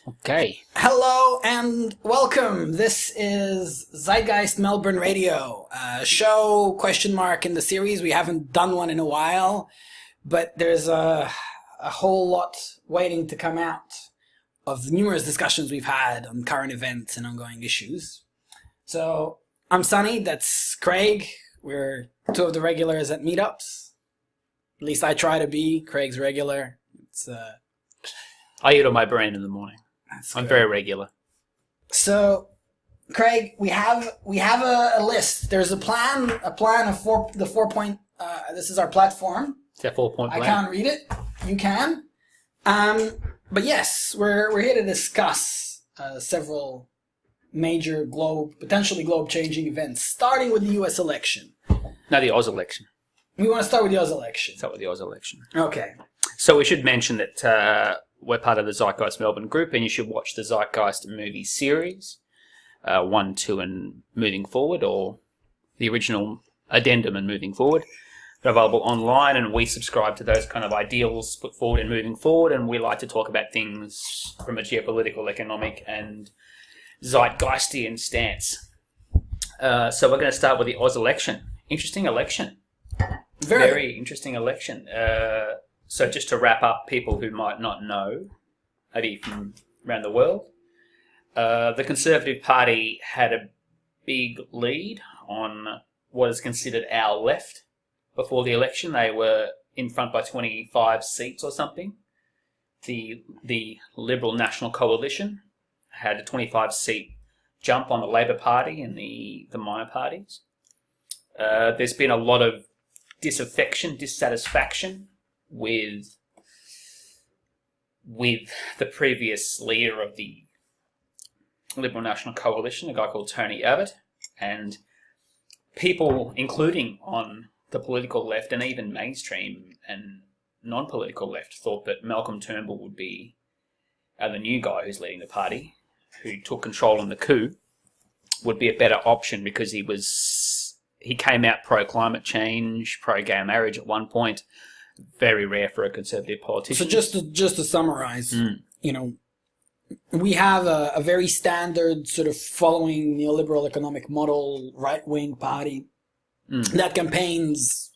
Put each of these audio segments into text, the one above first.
Okay. Hello and welcome. This is Zeitgeist Melbourne Radio, a show in the series. We haven't done one in a while, but there's a whole lot waiting to come out of numerous discussions we've had on current events and ongoing issues. So I'm Sonny, that's Craig. We're two of the regulars at meetups. At least I try to be. Craig's regular. I eat on my brain in the morning. I'm very regular. So, Craig, we have a list. There's a plan of the 4 point. This is our platform. It's a 4-point plan. I can't read it. You can. But yes, we're here to discuss several major potentially globe-changing events, starting with the U.S. election. No, the Oz election. We want to start with the Oz election. Start with the Oz election. Okay. So we should mention that we're part of the Zeitgeist Melbourne group, and you should watch the Zeitgeist movie series, 1, 2, and moving forward, or the original addendum and moving forward. They're available online, and we subscribe to those kind of ideals put forward in moving forward, and we like to talk about things from a geopolitical, economic, and Zeitgeistian stance. So we're going to start with the Oz election. Interesting election. Very interesting election. So just to wrap up, people who might not know, maybe from around the world, the Conservative Party had a big lead on what is considered our left before the election. They were in front by 25 seats or something. The Liberal National Coalition had a 25-seat jump on the Labor Party and the minor parties. There's been a lot of dissatisfaction with the previous leader of the Liberal National Coalition, a guy called Tony Abbott, and people, including on the political left and even mainstream and non-political left, thought that Malcolm Turnbull would be the new guy who's leading the party, who took control in the coup, would be a better option because he came out pro-climate change, pro-gay marriage at one point. Very rare for a Conservative politician. So just to summarize, we have a very standard sort of following neoliberal economic model right-wing party that campaigns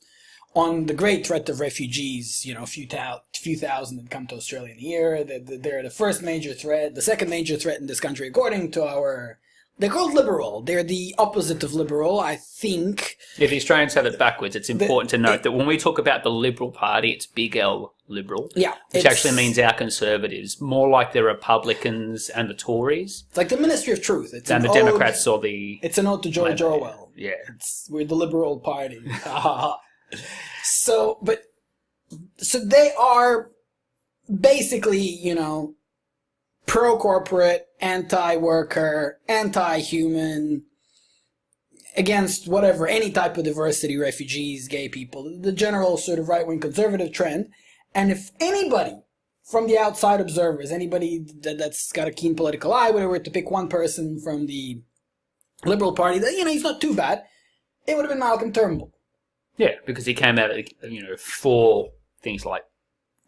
on the great threat of refugees. A few thousand that come to Australia in a year. They're the first major threat, the second major threat in this country, according to our. They're called liberal. They're the opposite of liberal, I think. If the Australians have it backwards, it's important to note that when we talk about the Liberal Party, it's big L liberal. Yeah. Which actually means our Conservatives, more like the Republicans and the Tories. It's like the Ministry of Truth. And the Democrats or the... It's an ode to George Orwell. Yeah. We're the Liberal Party. So they are basically, pro-corporate, anti-worker, anti-human, against whatever, any type of diversity, refugees, gay people, the general sort of right-wing conservative trend. And if anybody from the outside observers, anybody that's got a keen political eye, whatever, to pick one person from the Liberal Party, that, he's not too bad, it would have been Malcolm Turnbull. Yeah, because he came out, for things like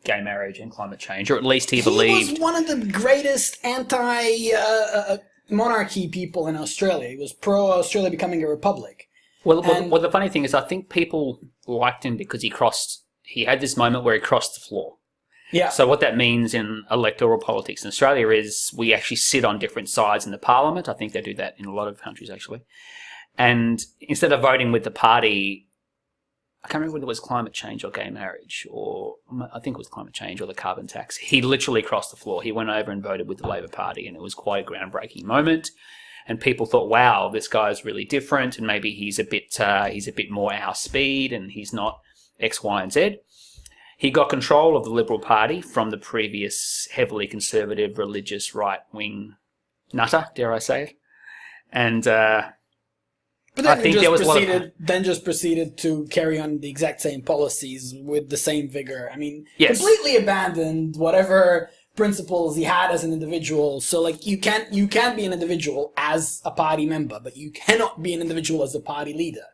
gay marriage and climate change, or at least he believed... He was one of the greatest anti-monarchy people in Australia. He was pro-Australia becoming a republic. Well, the funny thing is, I think people liked him because he had this moment where he crossed the floor. Yeah. So what that means in electoral politics in Australia is we actually sit on different sides in the parliament. I think they do that in a lot of countries, actually. And instead of voting with the party... I can't remember whether it was climate change or gay marriage, or I think it was climate change or the carbon tax. He literally crossed the floor. He went over and voted with the Labor Party, and it was quite a groundbreaking moment. And people thought, "Wow, this guy's really different, and maybe he's a bit more our speed, and he's not X, Y, and Z." He got control of the Liberal Party from the previous heavily conservative, religious, right-wing nutter, dare I say it, and. But then just proceeded to carry on the exact same policies with the same vigor. I mean, yes. Completely abandoned whatever principles he had as an individual. So, you can't be an individual as a party member, but you cannot be an individual as a party leader.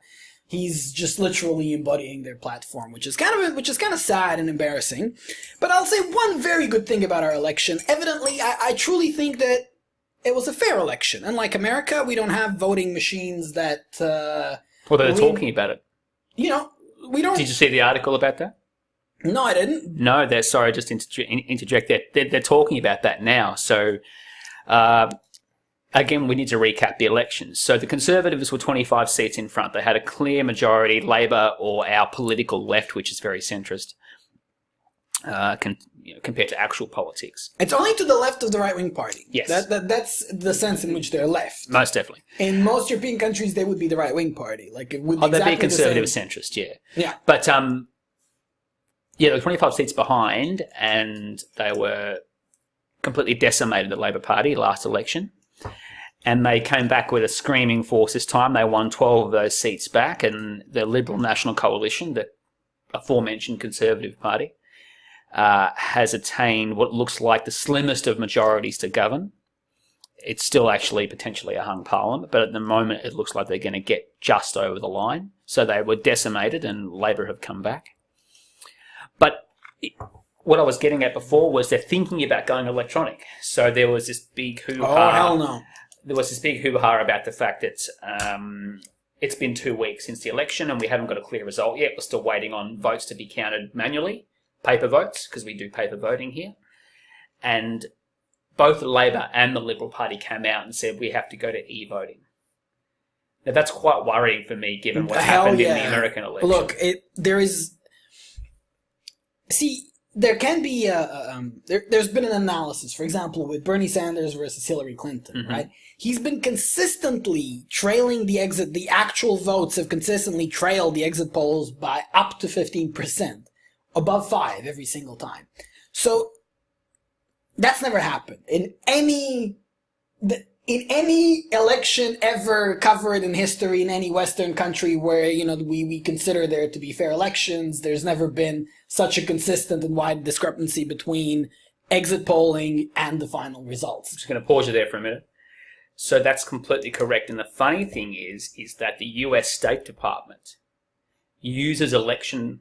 He's just literally embodying their platform, which is kind of sad and embarrassing. But I'll say one very good thing about our election. Evidently, I truly think that it was a fair election. Unlike America, we don't have voting machines that... well, they're talking about it. We don't... Did you see the article about that? No, I didn't. No, sorry, just interject there. They're talking about that now. So, again, we need to recap the elections. So the Conservatives were 25 seats in front. They had a clear majority. Labor, or our political left, which is very centrist, compared to actual politics. It's only to the left of the right-wing party. Yes. That's the sense in which they're left. Most definitely. In most European countries, they would be the right-wing party. Like, it would be they'd be conservative the same. centrist, yeah. Yeah. But, they were 25 seats behind, and they were completely decimated, the Labor Party, last election. And they came back with a screaming force this time. They won 12 of those seats back, and the Liberal National Coalition, the aforementioned Conservative Party, has attained what looks like the slimmest of majorities to govern. It's still actually potentially a hung parliament, but at the moment it looks like they're going to get just over the line. So they were decimated, and Labor have come back. But what I was getting at before was they're thinking about going electronic. So there was this big hoo-ha. Oh, hell no. There was this big hoo-ha about the fact that it's been 2 weeks since the election and we haven't got a clear result yet. We're still waiting on votes to be counted manually, paper votes, because we do paper voting here. And both the Labor and the Liberal Party came out and said we have to go to e-voting. Now, that's quite worrying for me, given what's happened in the American election. Look, there is... See, there can be there's been an analysis, for example, with Bernie Sanders versus Hillary Clinton, right? He's been consistently trailing the actual votes have consistently trailed the exit polls by up to 15%, above 5 every single time. So that's never happened in any election ever covered in history in any Western country where, we consider there to be fair elections. There's never been such a consistent and wide discrepancy between exit polling and the final results. I'm just going to pause you there for a minute. So that's completely correct. And the funny thing is that the US State Department uses election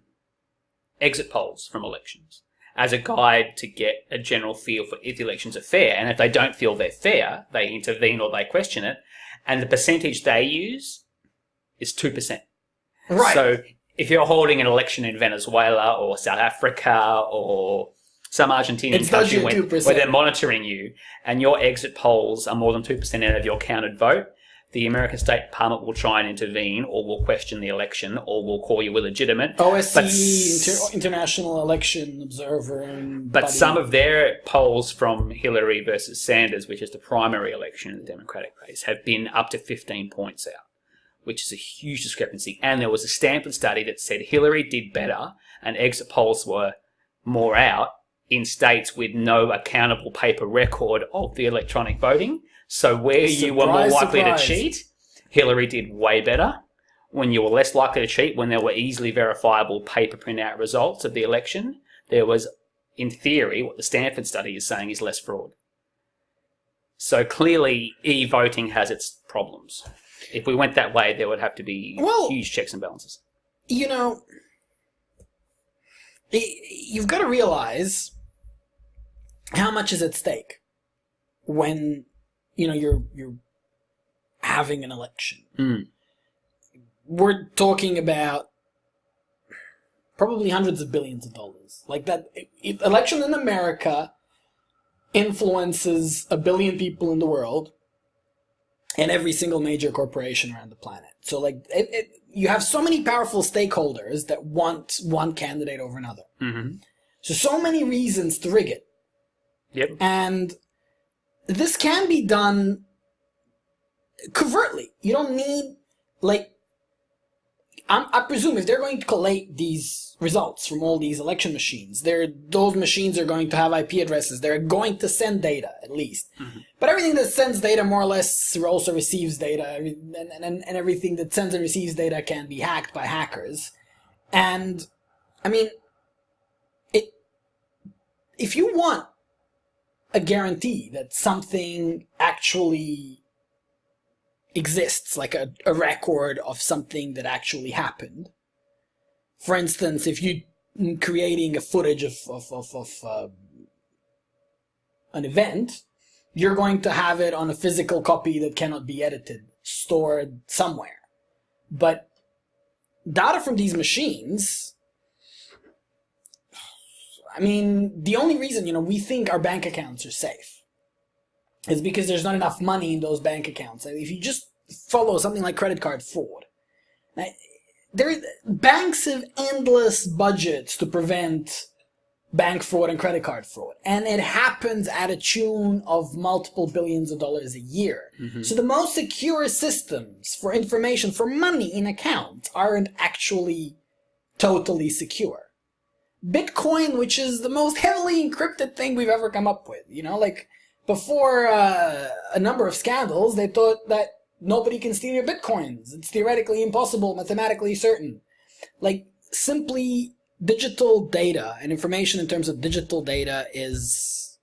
exit polls from elections as a guide to get a general feel for if the elections are fair. And if they don't feel they're fair, they intervene or they question it. And the percentage they use is 2%. Right. So if you're holding an election in Venezuela or South Africa or some Argentinian country where they're monitoring you and your exit polls are more than 2% out of your counted vote, the American State Department will try and intervene or will question the election or will call you illegitimate. OSCE, International Election Observer. But some of their polls from Hillary versus Sanders, which is the primary election in the Democratic race, have been up to 15 points out, which is a huge discrepancy. And there was a Stanford study that said Hillary did better and exit polls were more out in states with no accountable paper record of the electronic voting. So where you were more likely to cheat, Hillary did way better. When you were less likely to cheat, when there were easily verifiable paper printout results of the election, there was, in theory, what the Stanford study is saying is less fraud. So clearly, e-voting has its problems. If we went that way, there would have to be huge checks and balances. You've got to realize how much is at stake when you're having an election. We're talking about probably hundreds of billions of dollars. Like that election in America influences 1 billion people in the world and every single major corporation around the planet. So you have so many powerful stakeholders that want one candidate over another. Mm-hmm. So many reasons to rig it. Yep. And this can be done covertly. You don't need, I presume if they're going to collate these results from all these election machines, those machines are going to have IP addresses. They're going to send data, at least. Mm-hmm. But everything that sends data more or less also receives data, and everything that sends and receives data can be hacked by hackers. And, if you want a guarantee that something actually exists, like a record of something that actually happened. For instance, if you creating a footage of an event, you're going to have it on a physical copy that cannot be edited, stored somewhere. But data from these machines, I mean, the only reason, we think our bank accounts are safe is because there's not enough money in those bank accounts. If you just follow something like credit card fraud, banks have endless budgets to prevent bank fraud and credit card fraud. And it happens at a tune of multiple billions of dollars a year. Mm-hmm. So the most secure systems for information, for money in accounts, aren't actually totally secure. Bitcoin, which is the most heavily encrypted thing we've ever come up with, before a number of scandals, they thought that nobody can steal your Bitcoins. It's theoretically impossible, mathematically certain. Simply digital data and information in terms of digital data is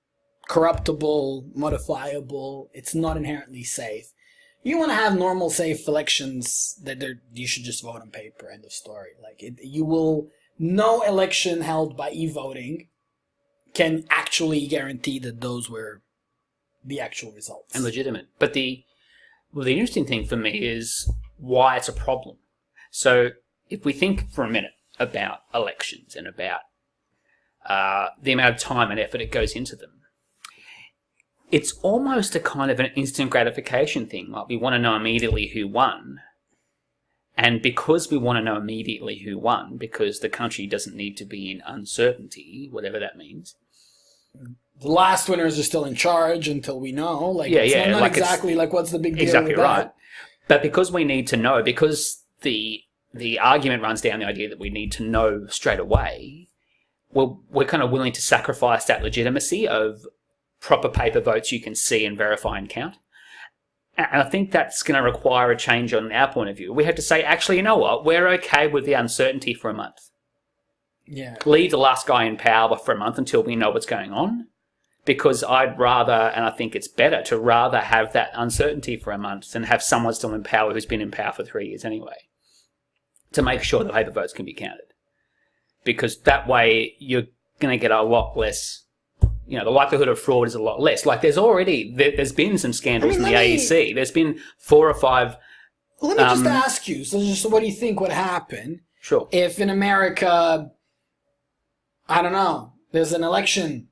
corruptible, modifiable. It's not inherently safe. You want to have normal, safe elections, you should just vote on paper, end of story. No election held by e-voting can actually guarantee that those were the actual results. And legitimate. But the interesting thing for me is why it's a problem. So if we think for a minute about elections and about the amount of time and effort it goes into them, it's almost a kind of an instant gratification thing. Like, we want to know immediately who won. And because we want to know immediately who won, because the country doesn't need to be in uncertainty, whatever that means. The last winners are still in charge until we know. Not exactly what's the big deal exactly with right. that? But because we need to know, because the argument runs down the idea that we need to know straight away, we're kind of willing to sacrifice that legitimacy of proper paper votes you can see and verify and count. And I think that's going to require a change on our point of view. We have to say, actually, you know what? We're okay with the uncertainty for a month. Yeah. Leave the last guy in power for a month until we know what's going on. Because I'd rather, and I think it's better, to rather have that uncertainty for a month than have someone still in power who's been in power for 3 years anyway, to make sure the paper votes can be counted. Because that way you're going to get a lot less, the likelihood of fraud is a lot less. There's been some scandals in the AEC. There's been 4 or 5. Let me just ask you, so what do you think would happen? Sure. If in America, I don't know, there's an election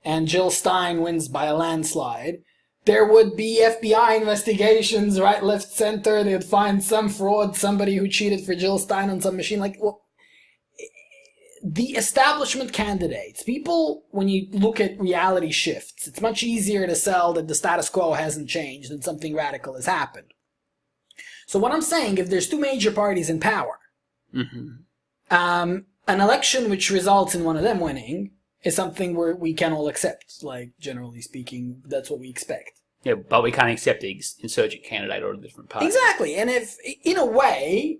and Jill Stein wins by a landslide, there would be FBI investigations, right, left, center. They would find some fraud, somebody who cheated for Jill Stein on some machine. The establishment candidates, people, when you look at reality shifts, it's much easier to sell that the status quo hasn't changed and something radical has happened. So what I'm saying, if there's 2 major parties in power, mm-hmm. An election which results in one of them winning is something we can all accept. Generally speaking, that's what we expect. Yeah, but we can't accept the insurgent candidate or a different party. Exactly. And if, in a way,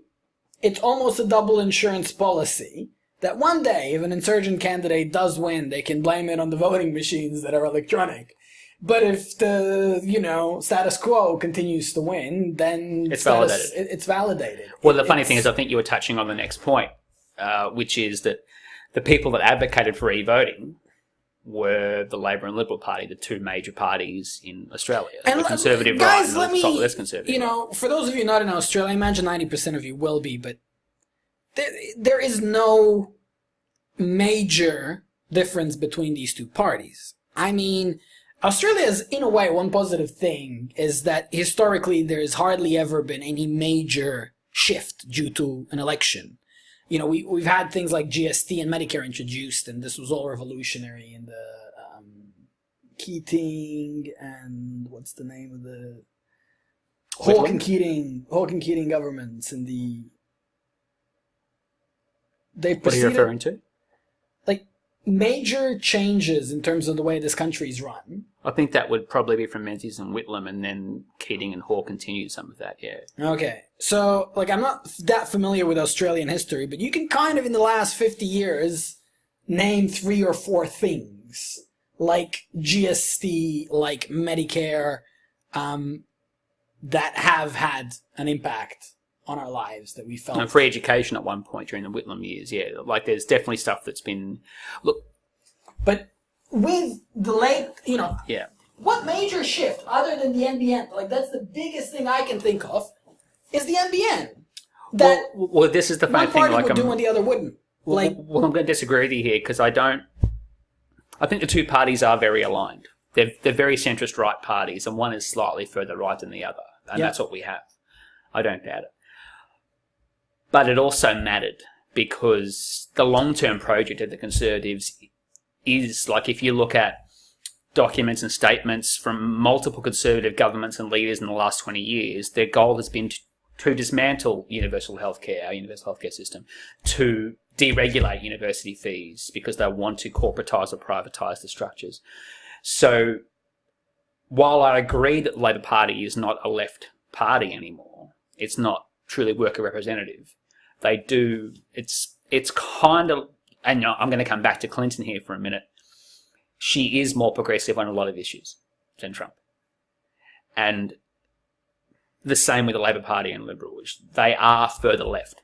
it's almost a double insurance policy that one day, if an insurgent candidate does win, they can blame it on the voting machines that are electronic. But if the, status quo continues to win, then it's validated. It's validated. Well, the funny thing is, I think you were touching on the next point, which is that the people that advocated for e-voting were the Labor and Liberal Party, the 2 major parties in Australia. And the conservative guys, right and the less conservative. For those of you not in Australia, I imagine 90% of you will be, but there is no major difference between these 2 parties. I mean, Australia's, in a way, one positive thing is that historically there has hardly ever been any major shift due to an election. We've had things like GST and Medicare introduced, and this was all revolutionary in the Keating and what's the name of the Hawke and Keating governments in the. What are you referring to? Major changes in terms of the way this country is run. I think that would probably be from Menzies and Whitlam, and then Keating and Hawke continued some of that, yeah. Okay. So, I'm not that familiar with Australian history, but you can kind of, in the last 50 years, name 3 or 4 things. Like GST, like Medicare, that have had an impact on our lives that we felt. And free education at one point during the Whitlam years, yeah. Like, there's definitely stuff that's been... Look... But with the late, Yeah. What major shift, other than the NBN, like, that's the biggest thing I can think of, is the NBN. That well, this is the funny thing. One party would do and the other wouldn't. Well, I'm going to disagree with you here, because I think the two parties are very aligned. They're very centrist right parties, and one is slightly further right than the other. And that's what we have. I don't doubt it. But it also mattered, because the long-term project of the Conservatives is, like, if you look at documents and statements from multiple Conservative governments and leaders in the last 20 years, their goal has been to dismantle universal healthcare, our universal healthcare system, to deregulate university fees because they want to corporatise or privatise the structures. So while I agree that the Labor Party is not a left party anymore, it's not truly worker representative. They do, it's kind of, and I'm going to come back to Clinton here for a minute. She is more progressive on a lot of issues than Trump. And the same with the Labor Party and Liberals. They are further left.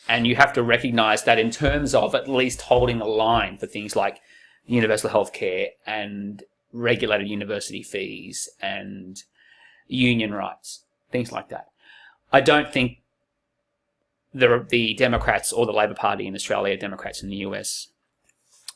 And you have to recognise that in terms of at least holding the line for things like universal healthcare and regulated university fees and union rights, things like that. I don't think the Democrats or the Labor Party in Australia, Democrats in the US,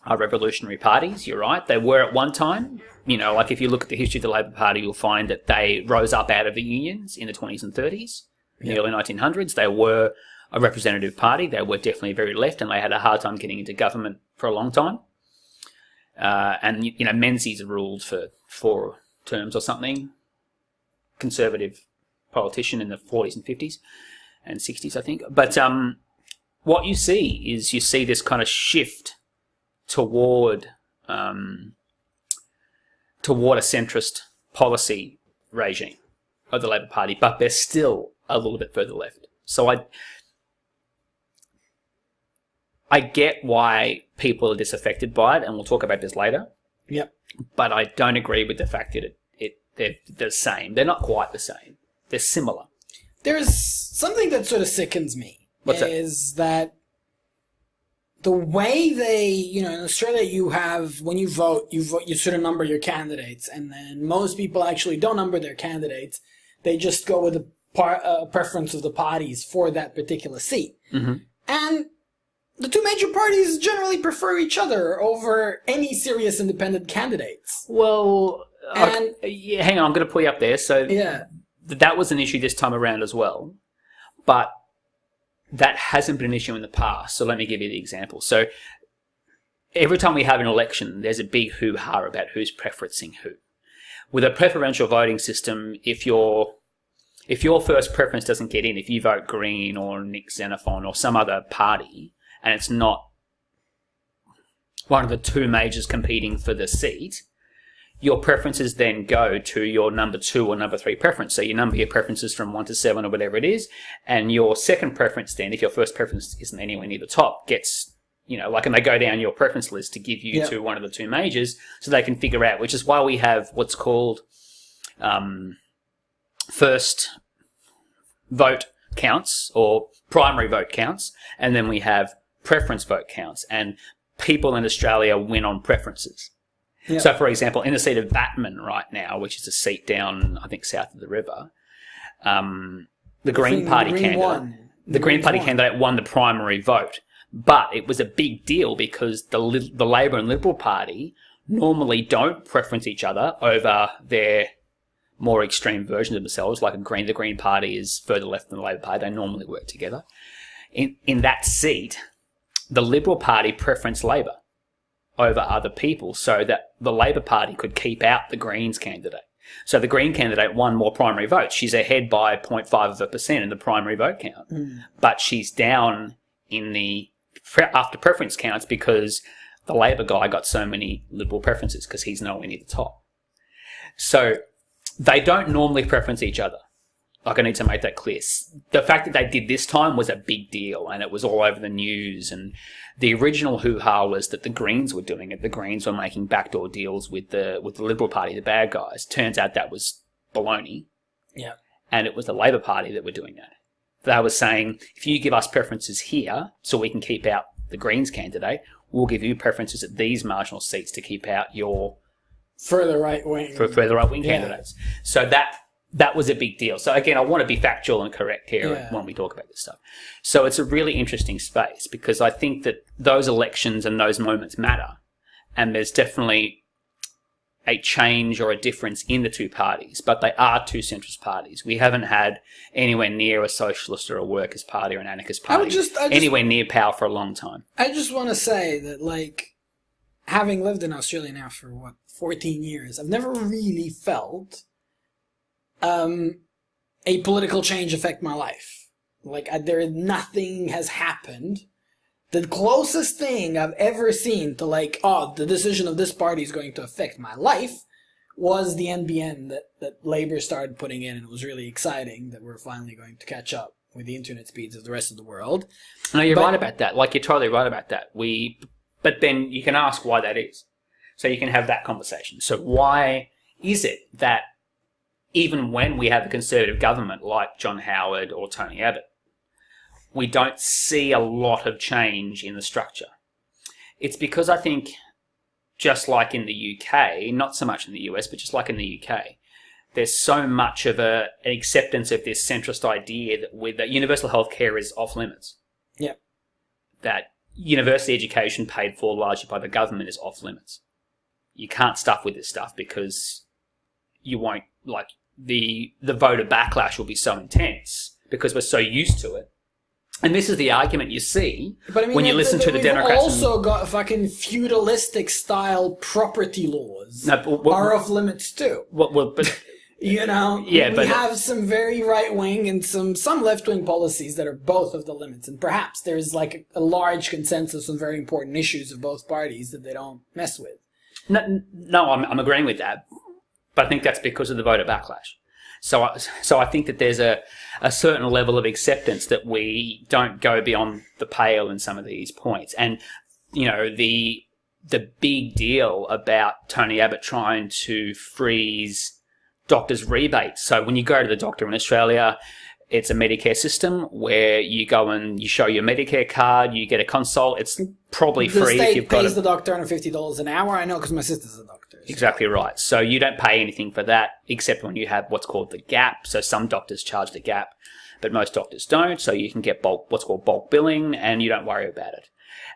are revolutionary parties. You're right. They were at one time. Like if you look at the history of the Labor Party, you'll find that they rose up out of the unions in the 20s and 30s, in the early 1900s. They were a representative party. They were definitely very left, and they had a hard time getting into government for a long time. And Menzies ruled for 4 terms or something. Conservative politician in the 40s and 50s and 60s, I think. But what you see is this kind of shift toward a centrist policy regime of the Labor Party, but they're still a little bit further left. So I get why people are disaffected by it, and we'll talk about this later. Yep. But I don't agree with the fact that they're the same. They're not quite the same. They're similar. There's something that sort of sickens me. What's that the way they, in Australia, you have, when you vote, you sort of number your candidates, and then most people actually don't number their candidates. They just go with the preference of the parties for that particular seat. Mm-hmm. And the two major parties generally prefer each other over any serious independent candidates. Well, hang on, I'm going to pull you up there. So that was an issue this time around as well. But that hasn't been an issue in the past. So let me give you the example. So every time we have an election, there's a big hoo-ha about who's preferencing who. With a preferential voting system, if your first preference doesn't get in, if you vote Green or Nick Xenophon or some other party, and it's not one of the two majors competing for the seat, your preferences then go to your number 2 or number 3 preference. So you number your preferences from 1 to 7 or whatever it is, and your second preference then, if your first preference isn't anywhere near the top, gets, and they go down your preference list to give you to one of the two majors so they can figure out, which is why we have what's called first vote counts or primary vote counts, and then we have preference vote counts, and people in Australia win on preferences. Yeah. So, for example, in the seat of Batman right now, which is a seat down, I think, south of the river, the Green Party candidate won the primary vote. But it was a big deal because the Labor and Liberal Party normally don't preference each other over their more extreme versions of themselves. Like the Green Party is further left than the Labor Party. They normally work together. In that seat, the Liberal Party preferenced Labor over other people so that the Labor Party could keep out the Greens candidate. So the Green candidate won more primary votes. She's ahead by 0.5% in the primary vote count. But she's down in the after preference counts because the Labor guy got so many Liberal preferences because he's nowhere near the top. So they don't normally preference each other. Like, I need to make that clear. The fact that they did this time was a big deal, and it was all over the news. And the original hoo-ha was that the Greens were doing it. The Greens were making backdoor deals with the Liberal Party, the bad guys. Turns out that was baloney. Yeah. and it was the Labor Party that were doing that. They were saying, if you give us preferences here so we can keep out the Greens candidate, we'll give you preferences at these marginal seats to keep out your further right wing candidates. So that was a big deal. So again, I want to be factual and correct here when we talk about this stuff. So it's a really interesting space because I think that those elections and those moments matter, and there's definitely a change or a difference in the two parties, but they are two centrist parties. We haven't had anywhere near a socialist or a workers' party or an anarchist party anywhere near power for a long time. I just want to say that, like, having lived in Australia now for, 14 years, I've never really felt a political change affect my life. Like, nothing has happened. The closest thing I've ever seen to, like, the decision of this party is going to affect my life was the NBN that Labour started putting in, and it was really exciting that we're finally going to catch up with the internet speeds of the rest of the world. No, you're right about that. Like, you're totally right about that. But then you can ask why that is. So you can have that conversation. So why is it that even when we have a conservative government like John Howard or Tony Abbott, we don't see a lot of change in the structure? It's because I think, just like in the UK, not so much in the US, but just like in the UK, there's so much of an acceptance of this centrist idea that universal healthcare is off limits. Yeah. That university education paid for largely by the government is off limits. You can't stuff with this stuff because you won't, like, the voter backlash will be so intense because we're so used to it. And this is the argument you see when you listen to the Democrats. We've also got fucking feudalistic style property laws are off limits too. But you know, we have some very right wing and some left wing policies that are both of the limits, and perhaps there's like a large consensus on very important issues of both parties that they don't mess with. No, I'm agreeing with that, but I think that's because of the voter backlash. So I think that there's a certain level of acceptance that we don't go beyond the pale in some of these points. And, you know, the big deal about Tony Abbott trying to freeze doctors' rebates. So when you go to the doctor in Australia, it's a Medicare system where you go and you show your Medicare card, you get a consult. It's probably free if you've got the state pays the doctor $150 an hour. I know because my sister's a doctor. So. Exactly right. So you don't pay anything for that except when you have what's called the gap. So some doctors charge the gap, but most doctors don't. So you can get what's called bulk billing, and you don't worry about it.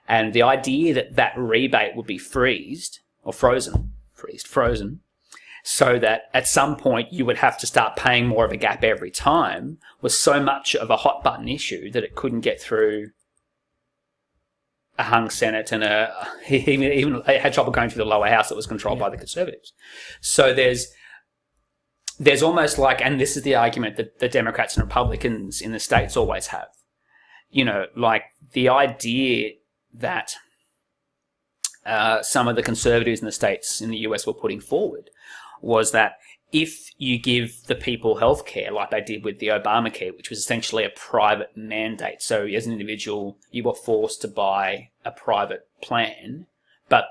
And the idea that rebate would be frozen, so that at some point you would have to start paying more of a gap every time was so much of a hot button issue that it couldn't get through a hung Senate, and even had trouble going through the lower house that was controlled by the Conservatives. So there's almost like, and this is the argument that the Democrats and Republicans in the States always have, you know, like the idea that some of the Conservatives in the States, in the US, were putting forward was that if you give the people healthcare like they did with the Obamacare, which was essentially a private mandate. So as an individual, you were forced to buy a private plan, but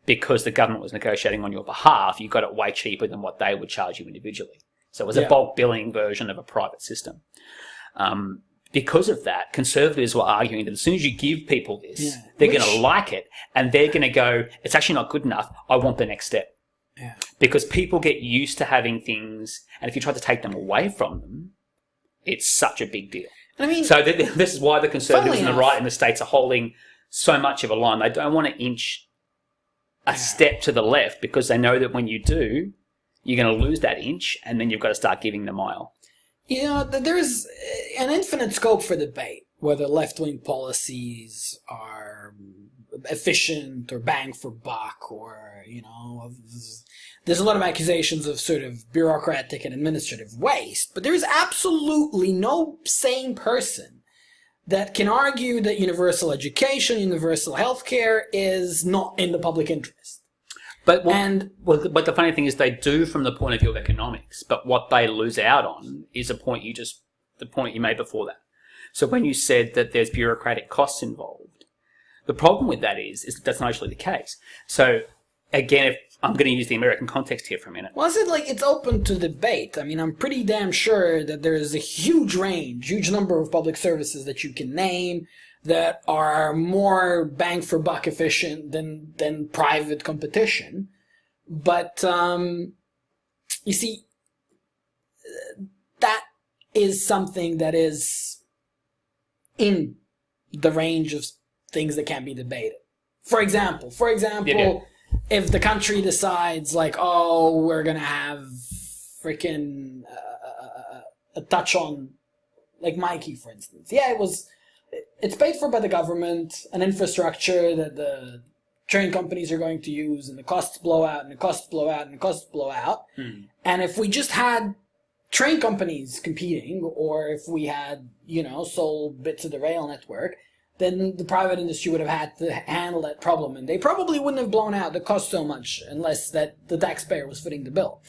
because the government was negotiating on your behalf, you got it way cheaper than what they would charge you individually. So it was a bulk billing version of a private system. Because of that, Conservatives were arguing that as soon as you give people this, they're going to like it, and they're going to go, it's actually not good enough, I want the next step. Yeah. Because people get used to having things, and if you try to take them away from them, it's such a big deal. I mean, so this is why the Conservatives and the right in the States are holding so much of a line. They don't want to inch a step to the left because they know that when you do, you're going to lose that inch, and then you've got to start giving the mile. You know, there is an infinite scope for debate whether left-wing policies are efficient or bang for buck, or, you know, there's a lot of accusations of sort of bureaucratic and administrative waste, but there is absolutely no sane person that can argue that universal education, universal healthcare is not in the public interest. But but the funny thing is they do from the point of view of economics, but what they lose out on is the point you made before that. So when you said that there's bureaucratic costs involved, the problem with that is that that's not actually the case. So again, I'm going to use the American context here for a minute. Well, is it like it's open to debate? I mean, I'm pretty damn sure that there is a huge number of public services that you can name that are more bang for buck efficient than private competition. But, you see, that is something that is in the range of things that can be debated. For example, if the country decides, like, oh, we're going to have freaking a touch on, like Mikey, for instance. Yeah, it's paid for by the government, an infrastructure that the train companies are going to use, and the costs blow out, and the costs blow out, and the costs blow out. And if we just had train companies competing, or if we had, sold bits of the rail network, then the private industry would have had to handle that problem, and they probably wouldn't have blown out the cost so much unless that the taxpayer was footing the bill.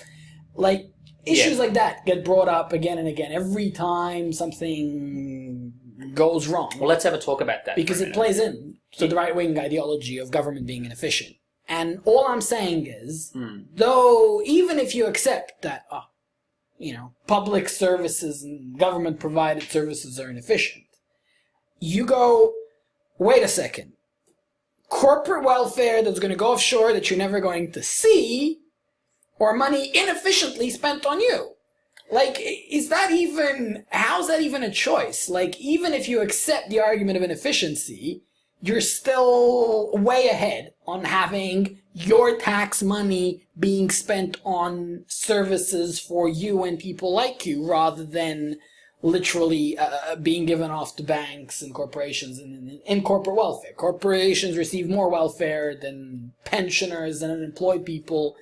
Like, issues like that get brought up again and again every time something goes wrong. Well, let's have a talk about that. Because it plays in to the right-wing ideology of government being inefficient. And all I'm saying is, though, even if you accept that, public services and government-provided services are inefficient, you go, wait a second. Corporate welfare that's going to go offshore that you're never going to see, or money inefficiently spent on you. Like, how's that even a choice? Like, even if you accept the argument of inefficiency, you're still way ahead on having your tax money being spent on services for you and people like you, rather than literally being given off to banks and corporations in corporate welfare. Corporations receive more welfare than pensioners and unemployed people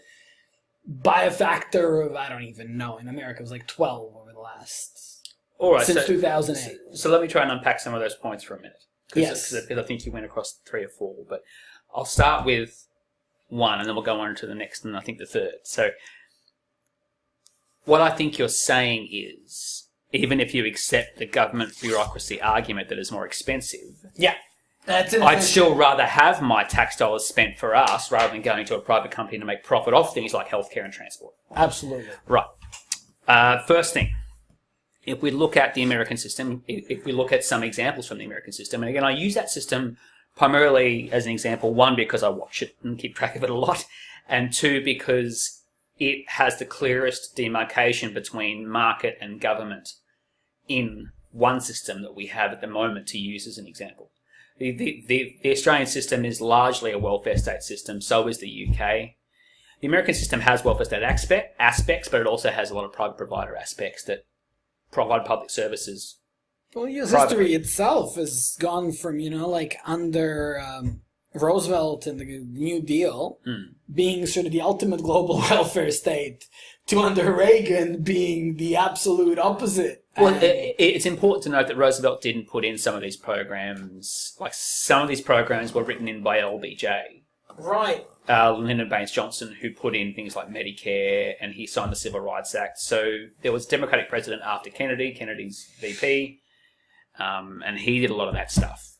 by a factor of, I don't even know, in America it was like 12 over the last, since 2008. So let me try and unpack some of those points for a minute. Yes. Because I think you went across 3 or 4, but I'll start with one and then we'll go on to the next and I think the third. So what I think you're saying is, even if you accept the government bureaucracy argument that is more expensive, I'd still rather have my tax dollars spent for us rather than going to a private company to make profit off things like healthcare and transport. Absolutely. Right. First thing, if we look at the American system, if we look at some examples from the American system, and again, I use that system primarily as an example, 1, because I watch it and keep track of it a lot, and 2, because it has the clearest demarcation between market and government in one system that we have at the moment to use as an example. The Australian system is largely a welfare state system, so is the UK. The American system has welfare state aspects, but it also has a lot of private provider aspects that provide public services. Well, US history itself has gone from, under Roosevelt and the New Deal being sort of the ultimate global welfare state to under Reagan being the absolute opposite. Well, it's important to note that Roosevelt didn't put in some of these programs. Like, some of these programs were written in by LBJ. Right. Lyndon Baines Johnson, who put in things like Medicare, and he signed the Civil Rights Act. So there was a Democratic president after Kennedy's VP, and he did a lot of that stuff.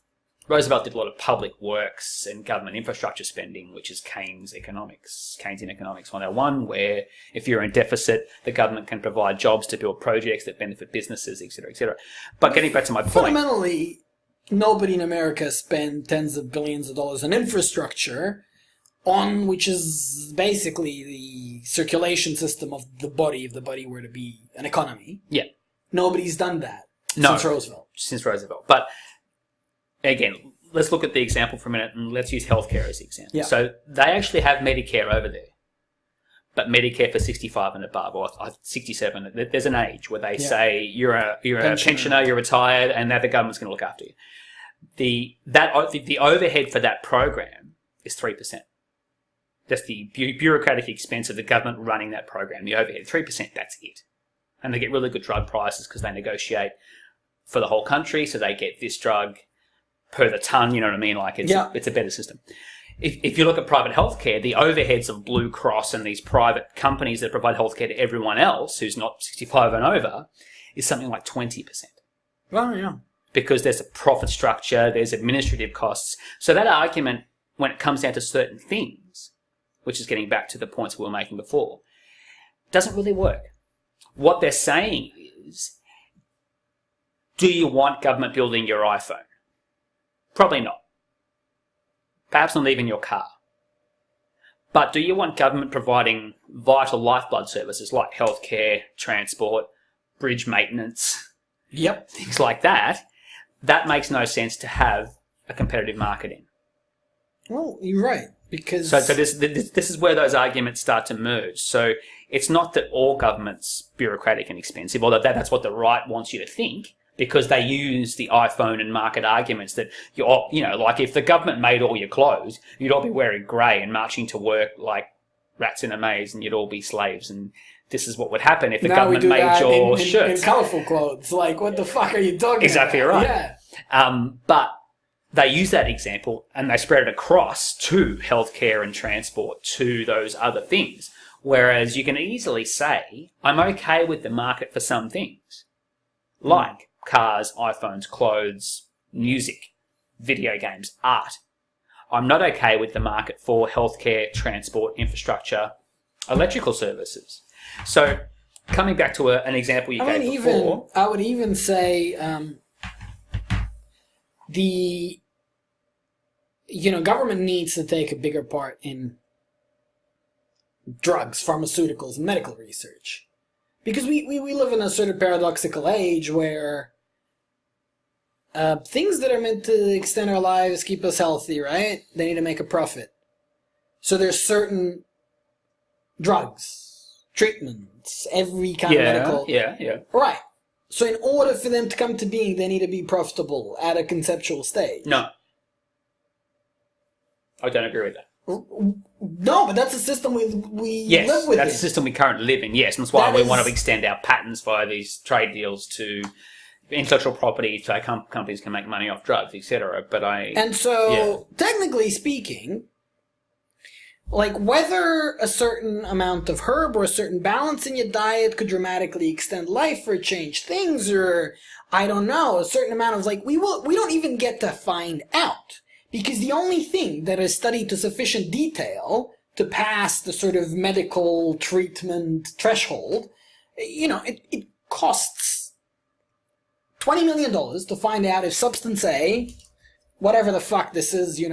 Roosevelt did a lot of public works and government infrastructure spending, which is Keynesian economics 101, where if you're in deficit, the government can provide jobs to build projects that benefit businesses, etc., etc. But getting back to my point... Fundamentally, nobody in America spent tens of billions of dollars on infrastructure, which is basically the circulation system of the body, if the body were to be an economy. Yeah. Nobody's done that since Roosevelt. But again, let's look at the example for a minute and let's use healthcare as the example. Yeah. So they actually have Medicare over there, but Medicare for 65 and above, or 67. There's an age where they say you're a pensioner, you're retired, and now the government's going to look after you. The overhead for that program is 3%. That's the bureaucratic expense of the government running that program. The overhead, 3%, that's it. And they get really good drug prices because they negotiate for the whole country, so they get this drug per the ton, you know what I mean? Like, it's a better system. If you look at private healthcare, the overheads of Blue Cross and these private companies that provide healthcare to everyone else who's not 65 and over is something like 20%. Well, yeah. Because there's a profit structure, there's administrative costs. So that argument, when it comes down to certain things, which is getting back to the points we were making before, doesn't really work. What they're saying is, do you want government building your iPhone? Probably not. Perhaps not even your car. But do you want government providing vital lifeblood services like healthcare, transport, bridge maintenance, Yep. things like that? That makes no sense to have a competitive market in. Well, you're right, because... So this is where those arguments start to merge. So it's not that all government's bureaucratic and expensive, although that's what the right wants you to think, because they use the iPhone and market arguments that, like if the government made all your clothes, you'd all be wearing grey and marching to work like rats in a maze, and you'd all be slaves. And this is what would happen if the government made your shirts. In colourful clothes. Like, what the fuck are you talking exactly about? Right. Yeah. But they use that example and they spread it across to healthcare and transport, to those other things. Whereas you can easily say, I'm okay with the market for some things, like cars, iPhones, clothes, music, video games, art. I'm not okay with the market for healthcare, transport, infrastructure, electrical services. So, coming back to an example you gave before... I would even say government needs to take a bigger part in drugs, pharmaceuticals, and medical research. Because we live in a sort of paradoxical age where things that are meant to extend our lives, keep us healthy, right? They need to make a profit. So there's certain drugs, treatments, every kind of medical... Yeah. Right. So in order for them to come to being, they need to be profitable at a conceptual stage. No. I don't agree with that. No, but that's a system we live with. Yes, that's the system we currently live in, yes. And that's why we want to extend our patents via these trade deals to intellectual property so companies can make money off drugs, etc. Technically speaking, like whether a certain amount of herb or a certain balance in your diet could dramatically extend life or change things, or I don't know, a certain amount of we don't even get to find out. Because the only thing that is studied to sufficient detail to pass the sort of medical treatment threshold, it costs $20 million to find out if substance A, whatever the fuck this is,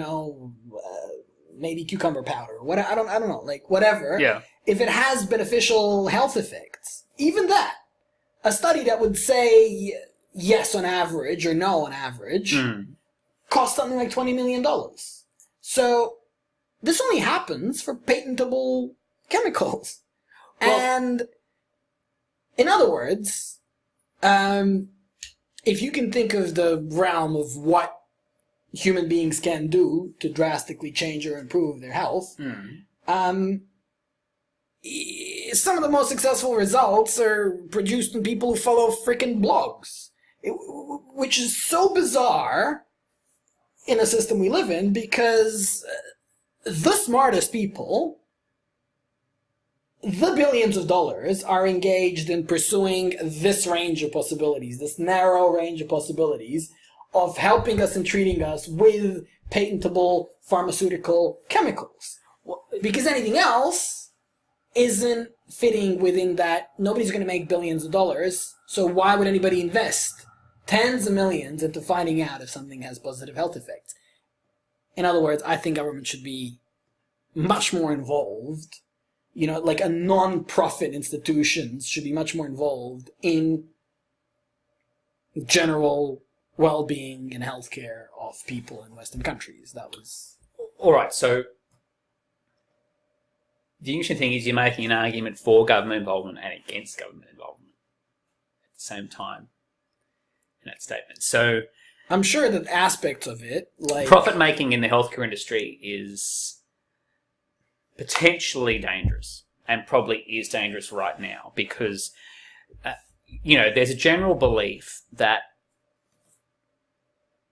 maybe cucumber powder, I don't know, whatever. Yeah. If it has beneficial health effects, even that, a study that would say yes on average or no on average. Cost something like $20 million. So this only happens for patentable chemicals. Well, and in other words, if you can think of the realm of what human beings can do to drastically change or improve their health, some of the most successful results are produced in people who follow freaking blogs, which is so bizarre in a system we live in, because the smartest people, the billions of dollars, are engaged in pursuing this range of possibilities, this narrow range of possibilities of helping us and treating us with patentable pharmaceutical chemicals. Because anything else isn't fitting within that. Nobody's going to make billions of dollars, so why would anybody invest tens of millions into finding out if something has positive health effects? In other words, I think government should be much more involved. A non-profit institutions should be much more involved in general well-being and healthcare of people in Western countries. That was... All right, so the interesting thing is you're making an argument for government involvement and against government involvement at the same time in that statement. So I'm sure that aspects of it, profit making in the healthcare industry is potentially dangerous, and probably is dangerous right now, because there's a general belief that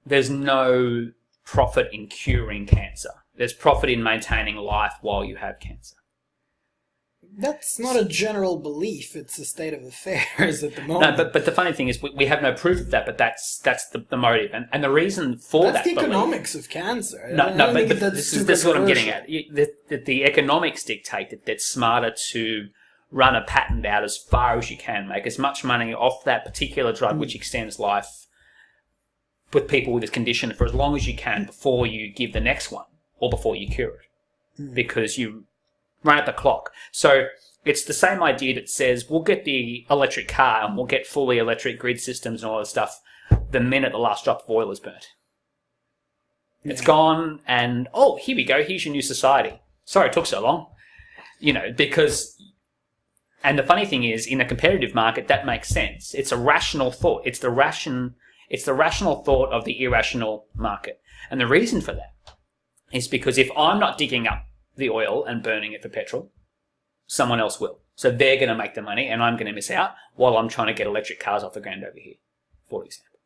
there's no profit in curing cancer. There's profit in maintaining life while you have cancer. That's not a general belief. It's a state of affairs at the moment. No, but the funny thing is we have no proof of that, but that's the motive. And the reason for that's that... the economics of cancer. But this is what I'm getting at. The economics dictate that it's smarter to run a patent out as far as you can, make as much money off that particular drug which extends life with people with this condition for as long as you can before you give the next one or before you cure it. Because you run out the clock. So it's the same idea that says we'll get the electric car and we'll get fully electric grid systems and all that stuff the minute the last drop of oil is burnt. Yeah. It's gone and, oh, here we go. Here's your new society. Sorry it took so long. Because... And the funny thing is, in a competitive market, that makes sense. It's a rational thought. It's the rational thought of the irrational market. And the reason for that is because if I'm not digging up the oil and burning it for petrol, someone else will. So they're going to make the money and I'm going to miss out while I'm trying to get electric cars off the ground over here, for example.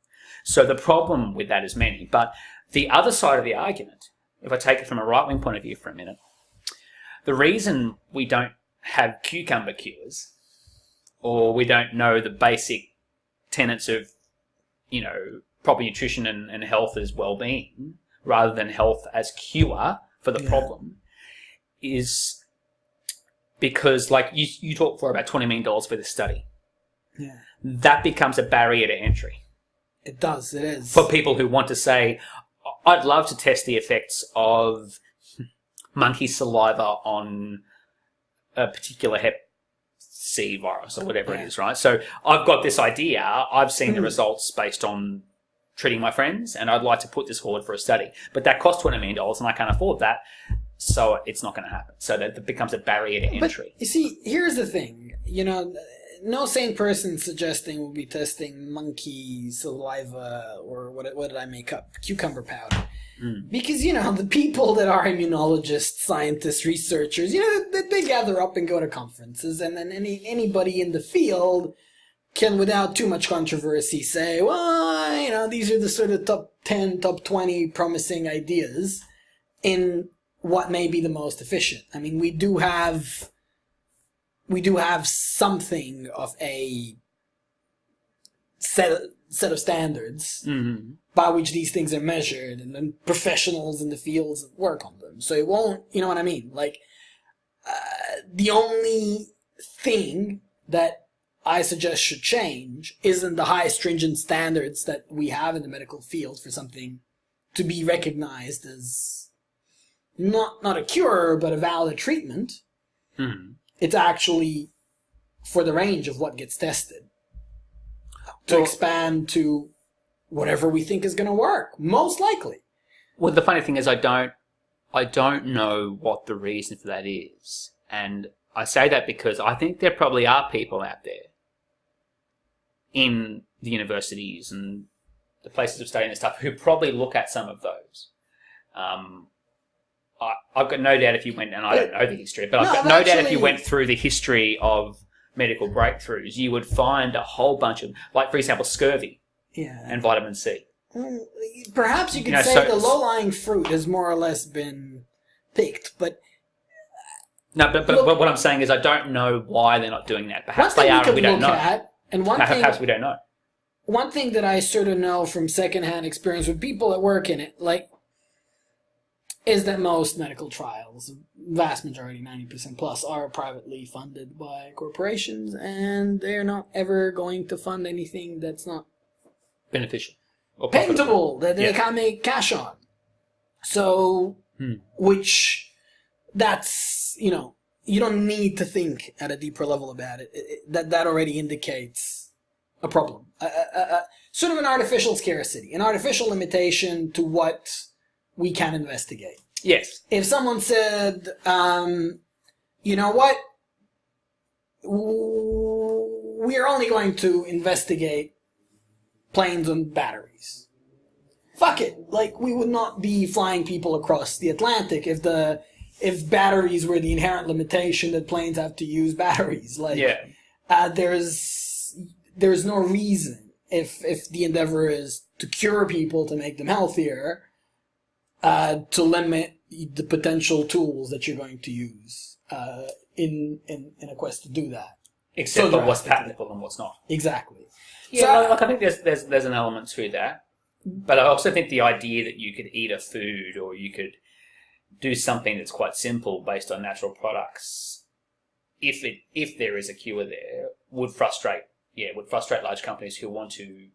So the problem with that is many. But the other side of the argument, if I take it from a right-wing point of view for a minute, the reason we don't have cucumber cures, or we don't know the basic tenets of, proper nutrition and health as well-being, rather than health as cure for the problem, is because, like, you talked for about $20 million for this study. Yeah. That becomes a barrier to entry. It does, it is. For people who want to say, I'd love to test the effects of monkey saliva on a particular hep C virus or whatever it is, right? So I've got this idea. I've seen the results based on treating my friends, and I'd like to put this forward for a study. But that costs $20 million, and I can't afford that, so it's not going to happen. So that becomes a barrier to entry. But, you see, here's the thing. No sane person suggesting we'll be testing monkey saliva or what did I make up? Cucumber powder. Because, the people that are immunologists, scientists, researchers, they gather up and go to conferences, and then anybody in the field can, without too much controversy, say, well, these are the sort of top 10, top 20 promising ideas in what may be the most efficient. I mean, we do have something of a set of standards by which these things are measured, and then professionals in the fields work on them. So it won't, you know what I mean? Like, the only thing that I suggest should change isn't the high stringent standards that we have in the medical field for something to be recognized as not a cure, but a valid treatment. It's actually for the range of what gets tested to expand to whatever we think is going to work, most likely. Well, the funny thing is I don't know what the reason for that is. And I say that because I think there probably are people out there in the universities and the places of study and stuff who probably look at some of those. I've got no doubt if you went, and I don't know the history, but I've got no doubt if you went through the history of medical breakthroughs, you would find a whole bunch of, like, for example, scurvy and vitamin C. Perhaps you could say the low-lying fruit has more or less been picked, but... No, but what I'm saying is I don't know why they're not doing that. Perhaps they are and we don't know. Perhaps we don't know. One thing that I sort of know from secondhand experience with people that work in it, is that most medical trials, vast majority, 90% plus, are privately funded by corporations, and they're not ever going to fund anything that's not beneficial or patentable, that they can't make cash on. So, which, that's, you don't need to think at a deeper level about it. That already indicates a problem. Sort of an artificial scarcity, an artificial limitation to what we can investigate. Yes. If someone said, you know what, we're only going to investigate planes and batteries. Fuck it. We would not be flying people across the Atlantic if batteries were the inherent limitation that planes have to use batteries. There's no reason if the endeavor is to cure people, to make them healthier, to limit the potential tools that you're going to use in a quest to do that. Except for what's patentable and what's not. Exactly. Yeah, I think there's an element to that. But I also think the idea that you could eat a food or you could do something that's quite simple based on natural products, if there is a cure there, would frustrate large companies who want to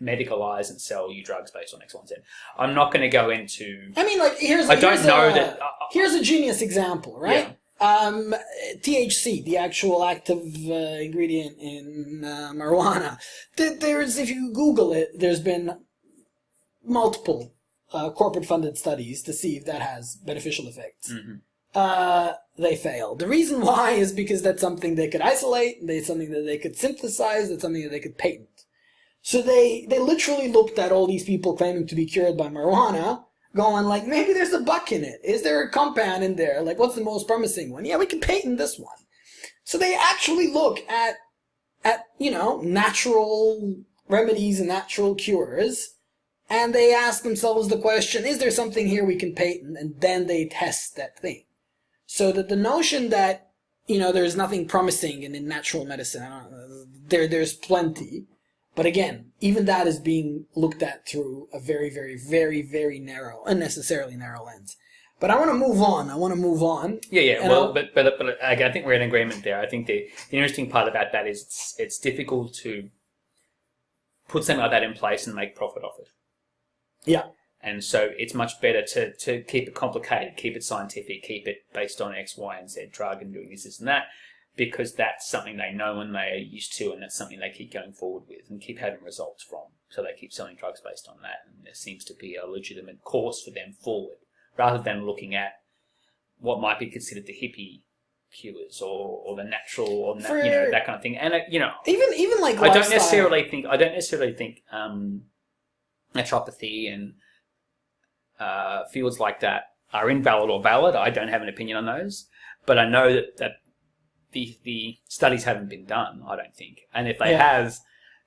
medicalize and sell you drugs based on X, Y, and Z. I'm not going to go into... I mean, like, here's a genius example, right? Yeah. THC, the actual active ingredient in marijuana. If you Google it, there's been multiple corporate-funded studies to see if that has beneficial effects. Mm-hmm. They failed. The reason why is because that's something they could isolate, that's something that they could synthesize, that's something that they could patent. So they literally looked at all these people claiming to be cured by marijuana, going like, maybe there's a buck in it. Is there a compound in there? Like, what's the most promising one? Yeah, we can patent this one. So they actually look at natural remedies and natural cures, and they ask themselves the question, is there something here we can patent? And then they test that thing. So that the notion that, there's nothing promising in natural medicine, there's plenty. But again, even that is being looked at through a very, very, very, very narrow, unnecessarily narrow lens. But I want to move on. Yeah. Well, but I think we're in agreement there. I think the interesting part about that is it's difficult to put something like that in place and make profit off it. Yeah. And so it's much better to keep it complicated, keep it scientific, keep it based on X, Y, and Z drug and doing this and that, because that's something they know and they are used to, and that's something they keep going forward with and keep having results from. So they keep selling drugs based on that, and there seems to be a legitimate course for them forward, rather than looking at what might be considered the hippie cures or the natural or that kind of thing. And even like I don't necessarily think naturopathy and fields like that are invalid or valid. I don't have an opinion on those, but I know that the studies haven't been done, I don't think. And if they have,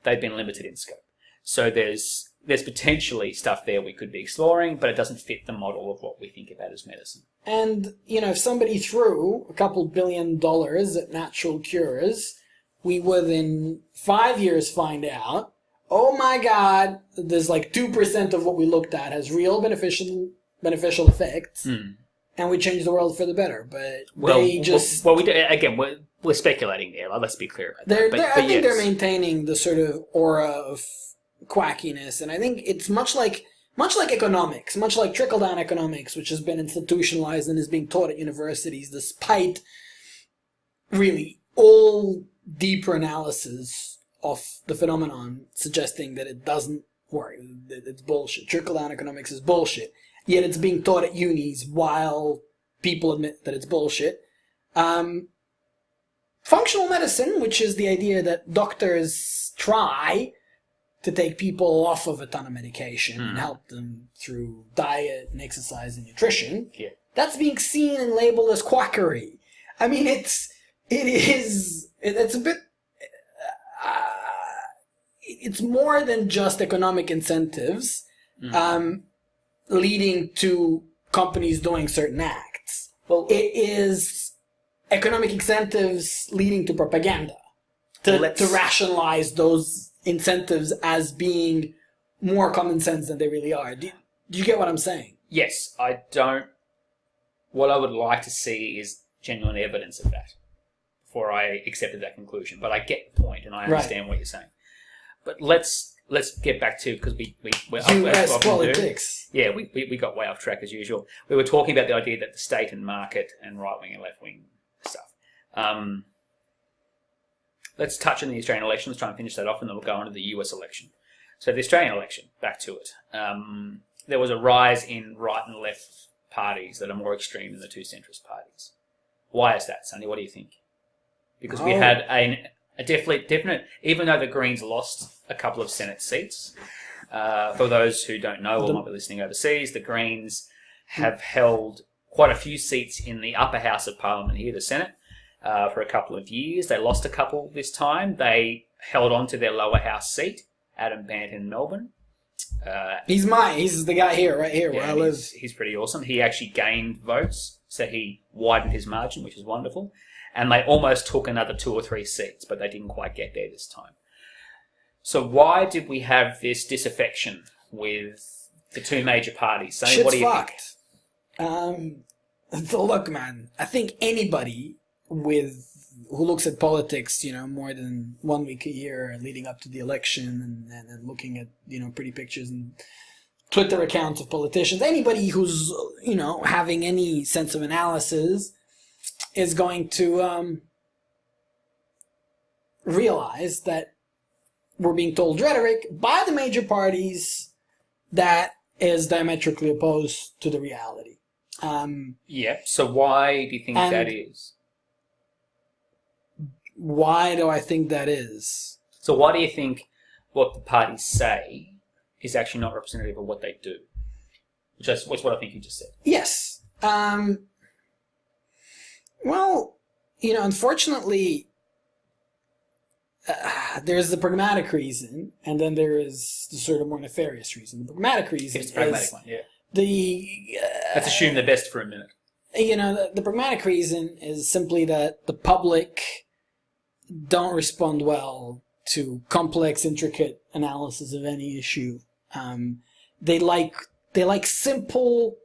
they've been limited in scope. So there's potentially stuff there we could be exploring, but it doesn't fit the model of what we think about as medicine. And, if somebody threw a couple $1 billion at natural cures, we would in 5 years find out, oh my God, there's like 2% of what we looked at has real beneficial effects. Mm. And we change the world for the better, but we're speculating there. Let's be clear about that. I think they're maintaining the sort of aura of quackiness, and I think it's much like economics, much like trickle-down economics, which has been institutionalized and is being taught at universities, despite really all deeper analysis of the phenomenon suggesting that it doesn't work, that it's bullshit. Trickle-down economics is bullshit. Yet it's being taught at unis while people admit that it's bullshit. Functional medicine, which is the idea that doctors try to take people off of a ton of medication and help them through diet and exercise and nutrition, that's being seen and labeled as quackery. I mean, it's a bit... it's more than just economic incentives. Leading to companies doing certain acts. Well, it is economic incentives leading to propaganda to rationalize those incentives as being more common sense than they really are. Do you get what I'm saying? Yes, I don't. What I would like to see is genuine evidence of that before I accepted that conclusion. But I get the point and I understand what you're saying. But let's get back to, because we're US politics. Yeah, we got way off track as usual. We were talking about the idea that the state and market and right-wing and left-wing stuff. Let's touch on the Australian election. Let's try and finish that off, and then we'll go on to the US election. So the Australian election, back to it. There was a rise in right and left parties that are more extreme than the two centrist parties. Why is that, Sonny? What do you think? Because we had a definite, even though the Greens lost a couple of Senate seats, for those who don't know or might be listening overseas, the Greens have held quite a few seats in the upper house of Parliament here, the Senate, for a couple of years. They lost a couple this time. They held on to their lower house seat, Adam Bandt in Melbourne. He's the guy here, right here, where I live. He's pretty awesome. He actually gained votes, So he widened his margin, which is wonderful. And they almost took another 2 or 3 seats, but they didn't quite get there this time. So why did we have this disaffection with the two major parties? So Shit's what do you fucked. So look, man, I think anybody who looks at politics, more than 1 week a year leading up to the election and looking at, pretty pictures and Twitter accounts of politicians, anybody who's, having any sense of analysis is going to realize that we're being told rhetoric by the major parties that is diametrically opposed to the reality. So why do you think that is? Why do I think that is? So why do you think what the parties say is actually not representative of what they do? Which is what I think you just said. Yes. Well, unfortunately, there's the pragmatic reason, and then there is the sort of more nefarious reason. The pragmatic reason is the pragmatic one, yeah. Let's assume the best for a minute. The pragmatic reason is simply that the public don't respond well to complex, intricate analysis of any issue. They like simple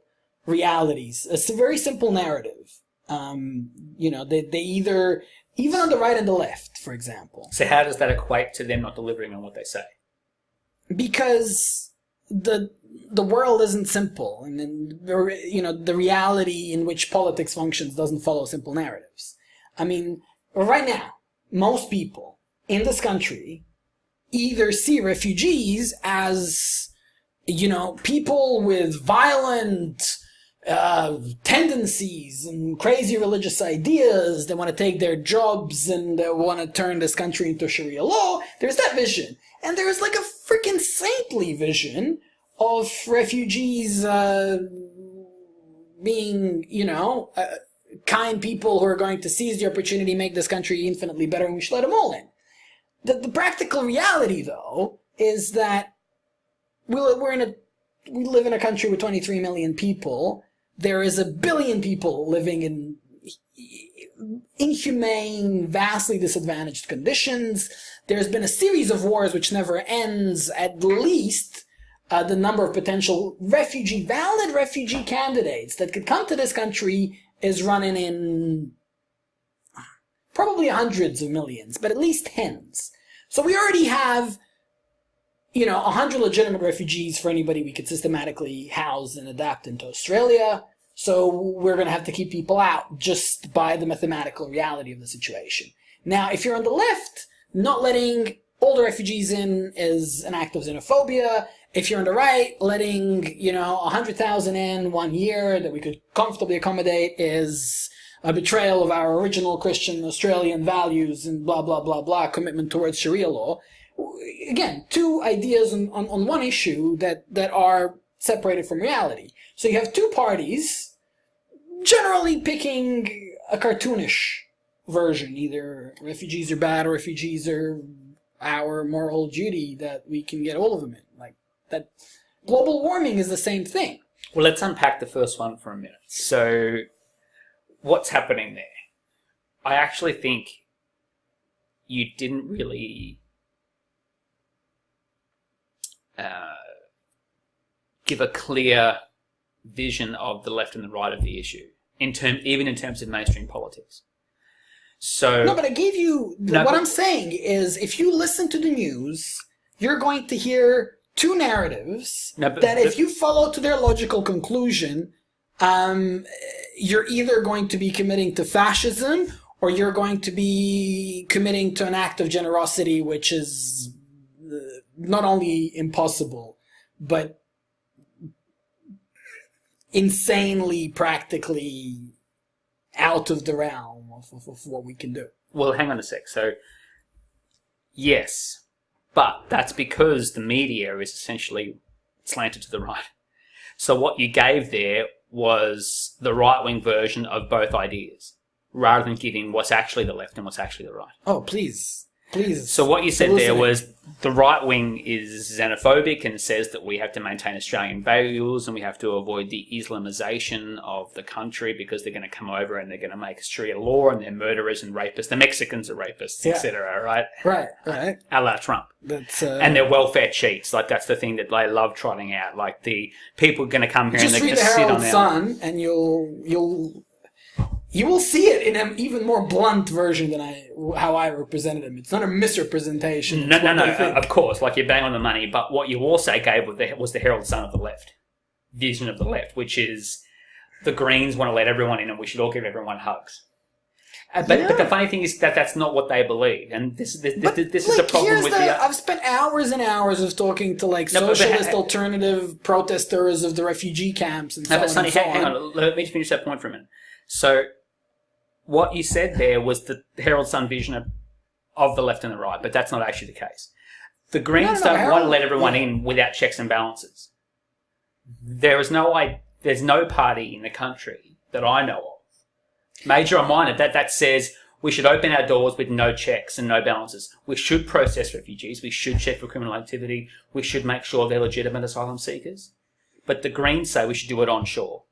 realities. It's a very simple narrative. They either, even on the right and the left, for example. So how does that equate to them not delivering on what they say? Because the world isn't simple, and then the reality in which politics functions doesn't follow simple narratives. I mean, right now, most people in this country either see refugees as people with violent tendencies and crazy religious ideas. They want to take their jobs and they want to turn this country into Sharia law. There's that vision. And there's like a freaking saintly vision of refugees being, kind people who are going to seize the opportunity, make this country infinitely better, and we should let them all in. The practical reality, though, is that we live in a country with 23 million people. There is 1 billion people living in inhumane, vastly disadvantaged conditions. There's been a series of wars which never ends. At least the number of potential valid refugee candidates that could come to this country is running in probably hundreds of millions, but at least tens. So we already have 100 legitimate refugees for anybody we could systematically house and adapt into Australia. So we're going to have to keep people out just by the mathematical reality of the situation. Now, if you're on the left, not letting all the refugees in is an act of xenophobia. If you're on the right, letting, 100,000 in 1 year that we could comfortably accommodate is a betrayal of our original Christian Australian values and blah, blah, blah, blah, commitment towards Sharia law. Again, two ideas on one issue that are separated from reality. So you have two parties generally picking a cartoonish version. Either refugees are bad or refugees are our moral duty that we can get all of them in. Like that. Global warming is the same thing. Well, let's unpack the first one for a minute. So what's happening there? I actually think you didn't really give a clear vision of the left and the right of the issue, even in terms of mainstream politics. So no, but I gave you what I'm saying is if you listen to the news, you're going to hear two narratives if you follow to their logical conclusion, you're either going to be committing to fascism or you're going to be committing to an act of generosity, which is not only impossible, but insanely practically out of the realm of what we can do. Well, hang on a sec. So, yes, but that's because the media is essentially slanted to the right. So what you gave there was the right-wing version of both ideas, rather than giving what's actually the left and what's actually the right. Oh, please. Please. So what you said there was the right wing is xenophobic and says that we have to maintain Australian values and we have to avoid the Islamization of the country because they're going to come over and they're going to make Sharia law and they're murderers and rapists. The Mexicans are rapists, etc. Right? Right. A la Trump. That's and they're welfare cheats. Like, that's the thing that they love trotting out. Like, the people are going to come here and they're going to sit on the Sun and you will see it in an even more blunt version than how I represented him. It's not a misrepresentation. No, of course. Like, you're bang on the money. But what you also gave was the Herald Sun of the left. Vision of the left, which is the Greens want to let everyone in and we should all give everyone hugs. But the funny thing is that that's not what they believe. And this is the problem with I've spent hours and hours of talking to, like, socialist alternative protesters of the refugee camps and so on. Sonny, hang on. Let me just finish that point for a minute. So, what you said there was the Herald Sun vision of the left and the right, but that's not actually the case. The Greens don't want to let everyone in without checks and balances. There's no party in the country that I know of, major or minor, that says we should open our doors with no checks and no balances. We should process refugees. We should check for criminal activity. We should make sure they're legitimate asylum seekers. But the Greens say we should do it onshore.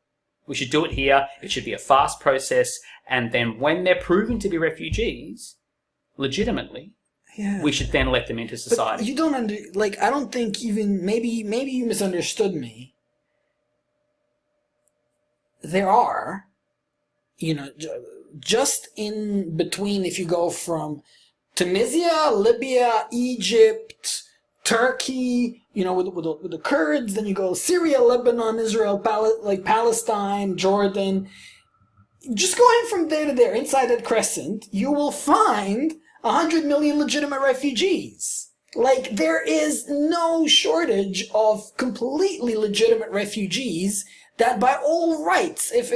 We should do it here. It should be a fast process. And then when they're proven to be refugees, legitimately, we should then let them into society. But you don't I don't think even, maybe you misunderstood me. There are, just in between, if you go from Tunisia, Libya, Egypt, Turkey, with the Kurds, then you go Syria, Lebanon, Israel, Palestine, Jordan. Just going from there to there, inside that crescent, you will find 100 million legitimate refugees. Like, there is no shortage of completely legitimate refugees that by all rights, if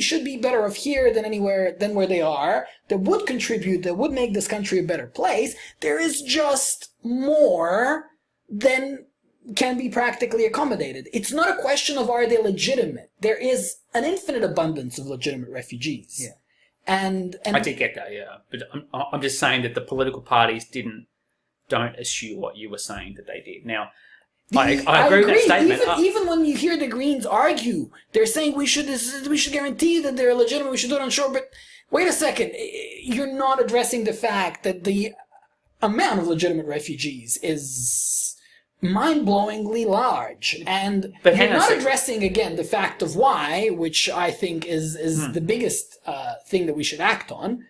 should be better off here than anywhere than where they are, that would contribute, that would make this country a better place. There is just more than can be practically accommodated. It's not a question of are they legitimate. There is an infinite abundance of legitimate refugees. Yeah. And I did get that, yeah. But I'm just saying that the political parties don't assume what you were saying that they did. Now, I agree with that statement. Even when you hear the Greens argue, they're saying we should guarantee that they're legitimate, we should do it onshore. But wait a second, you're not addressing the fact that the amount of legitimate refugees is mind-blowingly large. And you're not addressing, again, the fact of why, which I think is the biggest thing that we should act on,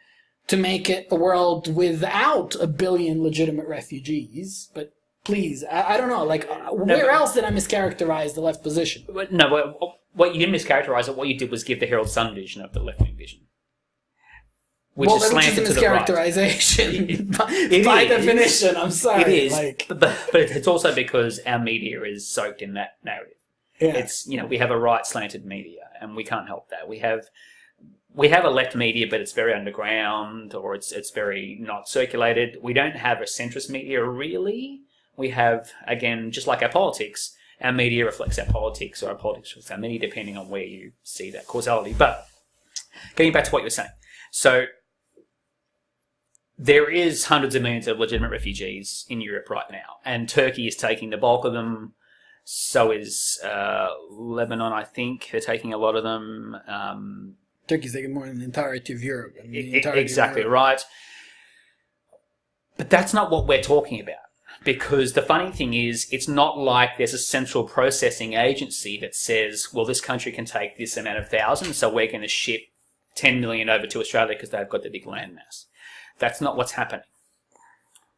to make it a world without 1 billion legitimate refugees. But please, I don't know, where else did I mischaracterize the left position? No, what you didn't mischaracterize it, what you did was give the Herald Sun vision of the left-wing vision. Which is slanted to the right. Mischaracterization. By definition, I'm sorry. It is, but it's also because our media is soaked in that narrative. Yeah. It's, we have a right-slanted media, and we can't help that. We have a left media, but it's very underground, or it's very not circulated. We don't have a centrist media, really. We have, again, just like our politics, our media reflects our politics, or our politics reflects our media, depending on where you see that causality. But getting back to what you were saying. So, there is hundreds of millions of legitimate refugees in Europe right now, and Turkey is taking the bulk of them. So is Lebanon, I think. They're taking a lot of them. Turkey's taking more than the entirety of Europe. Exactly right. But that's not what we're talking about. Because the funny thing is, it's not like there's a central processing agency that says, well, this country can take this amount of thousands, so we're going to ship 10 million over to Australia because they've got the big landmass. That's not what's happening.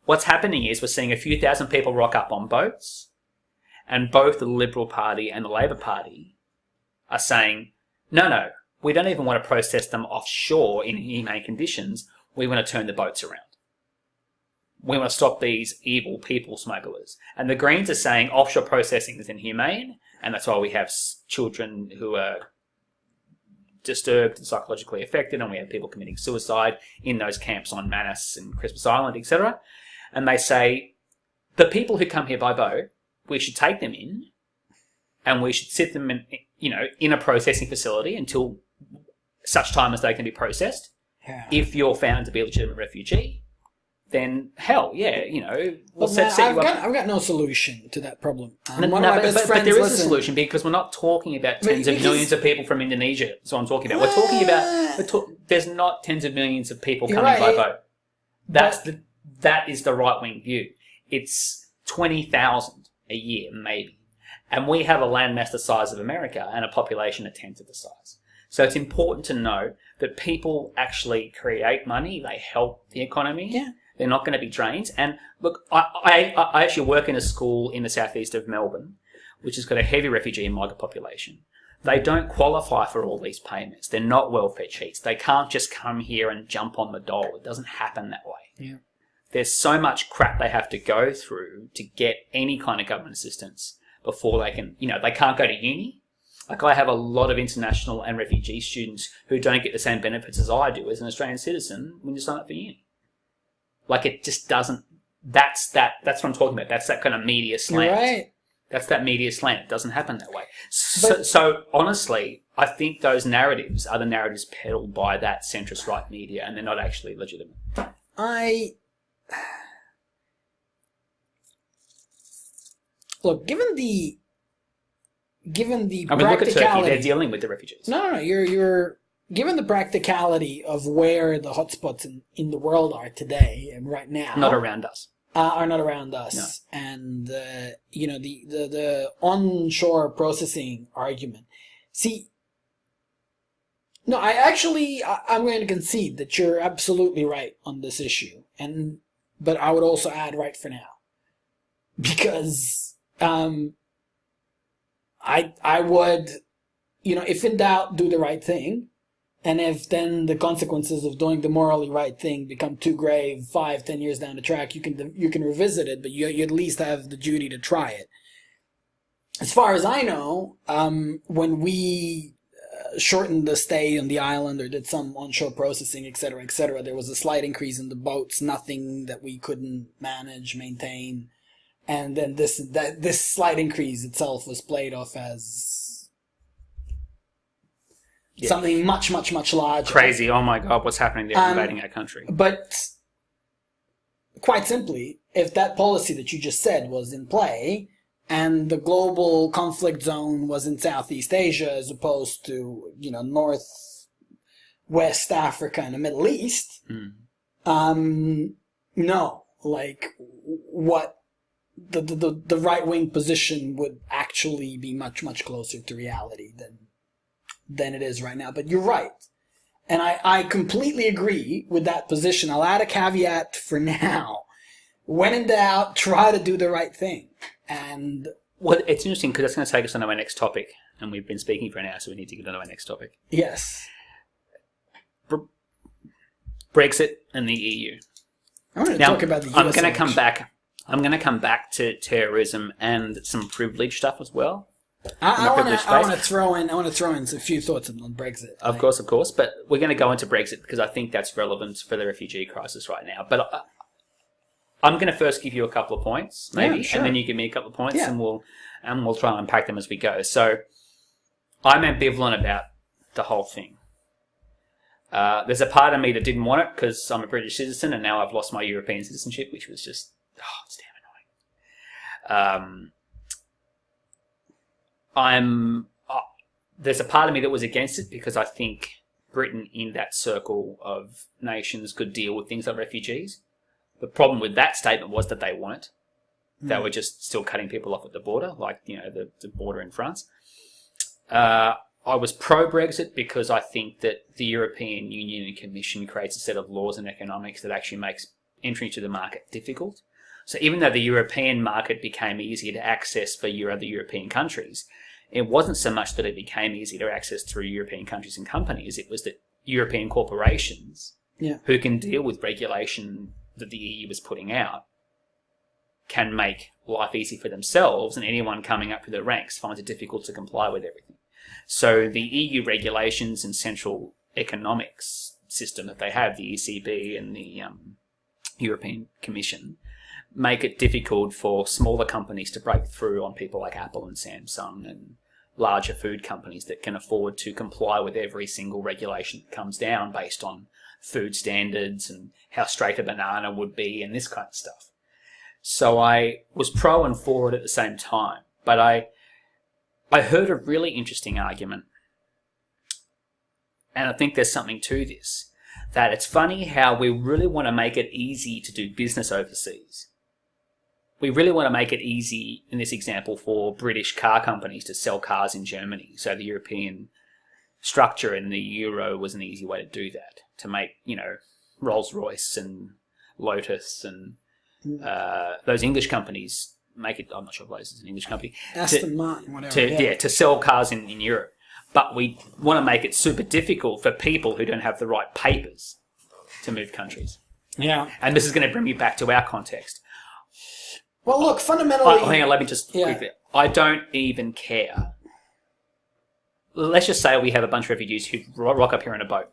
What's happening is we're seeing a few thousand people rock up on boats, and both the Liberal Party and the Labor Party are saying, no, we don't even want to process them offshore in inhumane conditions. We want to turn the boats around. We want to stop these evil people smugglers. And the Greens are saying offshore processing is inhumane, and that's why we have children who are disturbed and psychologically affected, and we have people committing suicide in those camps on Manus and Christmas Island, etc. And they say, the people who come here by boat, we should take them in, and we should sit them in a processing facility until such time as they can be processed. Yeah. If you're found to be a legitimate refugee, then hell, yeah, we'll I've set you up. got no solution to that problem. One of my best friends. But there is a solution, because we're not talking about tens of millions of people from Indonesia. That's what I'm talking about. We're talking about. There's not tens of millions of people coming by boat. That is the right wing view. It's 20,000 a year, maybe, and we have a landmass the size of America and a population a tenth of the size. So it's important to know that people actually create money. They help the economy. Yeah. They're not going to be drains. And look, I actually work in a school in the southeast of Melbourne, which has got a heavy refugee and migrant population. They don't qualify for all these payments. They're not welfare cheats. They can't just come here and jump on the dole. It doesn't happen that way. Yeah. There's so much crap they have to go through to get any kind of government assistance before they can, they can't go to uni. Like, I have a lot of international and refugee students who don't get the same benefits as I do as an Australian citizen when you sign up for uni. Like, it just doesn't. That's what I'm talking about. That's that kind of media slant. You're right. That's that media slant. It doesn't happen that way. So honestly, I think those narratives are the narratives peddled by that centrist right media, and they're not actually legitimate. Look, given the practicality, look at Turkey. They're dealing with the refugees. No. You're given the practicality of where the hotspots in the world are today and right now. Not around us. Are not around us. No. And, the onshore processing argument. See, no, I'm going to concede that you're absolutely right on this issue. But I would also add right for now. Because, I would, if in doubt, do the right thing. And if then the consequences of doing the morally right thing become too grave 5-10 years down the track, you can revisit it, but you at least have the duty to try it. As far as I know, when we shortened the stay on the island or did some onshore processing, et cetera, there was a slight increase in the boats, nothing that we couldn't maintain. And then this slight increase itself was played off as something much, much, much larger. Crazy. Oh my God, what's happening there invading our country? But quite simply, if that policy that you just said was in play and the global conflict zone was in Southeast Asia as opposed to, North, West Africa and the Middle East, no. Like, what the right-wing position would actually be much, much closer to reality than it is right now. But you're right. And I completely agree with that position. I'll add a caveat for now. When in doubt, try to do the right thing. And well, it's interesting because that's going to take us on to our next topic. And we've been speaking for an hour, so we need to get on to our next topic. Yes. Brexit and the EU. I want to talk about the US. I'm going to come back to terrorism and some privilege stuff as well. I want to throw in a few thoughts on Brexit. Of course, but we're going to go into Brexit because I think that's relevant for the refugee crisis right now. But I'm going to first give you a couple of points, maybe, sure. And then you give me a couple of points, and we'll try and unpack them as we go. So I'm ambivalent about the whole thing. There's a part of me that didn't want it because I'm a British citizen, and now I've lost my European citizenship, which was just it's damn annoying. There's a part of me that was against it because I think Britain in that circle of nations could deal with things like refugees. The problem with that statement was that they weren't. They were just still cutting people off at the border, like, the border in France. I was pro-Brexit because I think that the European Union and Commission creates a set of laws and economics that actually makes entry to the market difficult. So even though the European market became easier to access for other European countries, it wasn't so much that it became easier to access through European countries and companies. It was that European corporations who can deal with regulation that the EU is putting out can make life easy for themselves, and anyone coming up through the ranks finds it difficult to comply with everything. So the EU regulations and central economics system that they have, the ECB and the European Commission, make it difficult for smaller companies to break through on people like Apple and Samsung and larger food companies that can afford to comply with every single regulation that comes down based on food standards and how straight a banana would be and this kind of stuff. So I was pro and for it at the same time. But I heard a really interesting argument, and I think there's something to this, that it's funny how we really want to make it easy to do business overseas. We really want to make it easy, in this example, for British car companies to sell cars in Germany. So the European structure in the euro was an easy way to do that, to make, Rolls-Royce and Lotus and those English companies make it. I'm not sure if Lotus is an English company. Aston Martin, whatever. To sell cars in Europe. But we want to make it super difficult for people who don't have the right papers to move countries. Yeah. And this is going to bring me back to our context. Well, look, fundamentally... hang on, let me just quickly... I don't even care. Let's just say we have a bunch of refugees who rock up here in a boat.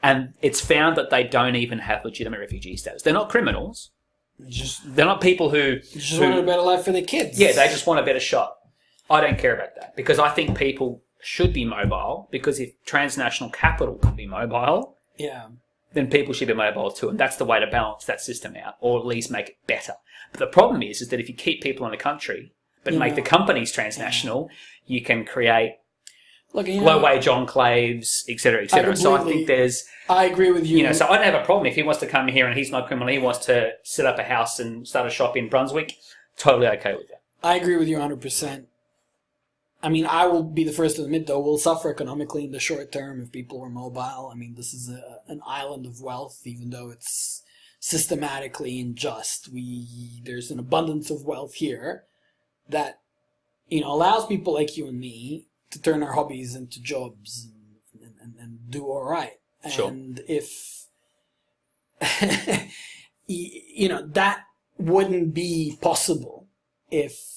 And it's found that they don't even have legitimate refugee status. They're not criminals. They're not people who want a better life for their kids. Yeah, they just want a better shot. I don't care about that, because I think people should be mobile, because if transnational capital can be mobile, then people should be mobile too, and that's the way to balance that system out, or at least make it better. But the problem is that if you keep people in the country, but make the companies transnational, you can create low-wage enclaves, etc., etc. So I think I agree with you. So I don't have a problem if he wants to come here and he's not criminal, he wants to set up a house and start a shop in Brunswick, totally okay with that. I agree with you 100%. I mean, I will be the first to admit, though, we'll suffer economically in the short term if people are mobile. I mean, this is an island of wealth, even though it's systematically unjust. There's an abundance of wealth here that, allows people like you and me to turn our hobbies into jobs and do all right. Sure. And if, that wouldn't be possible if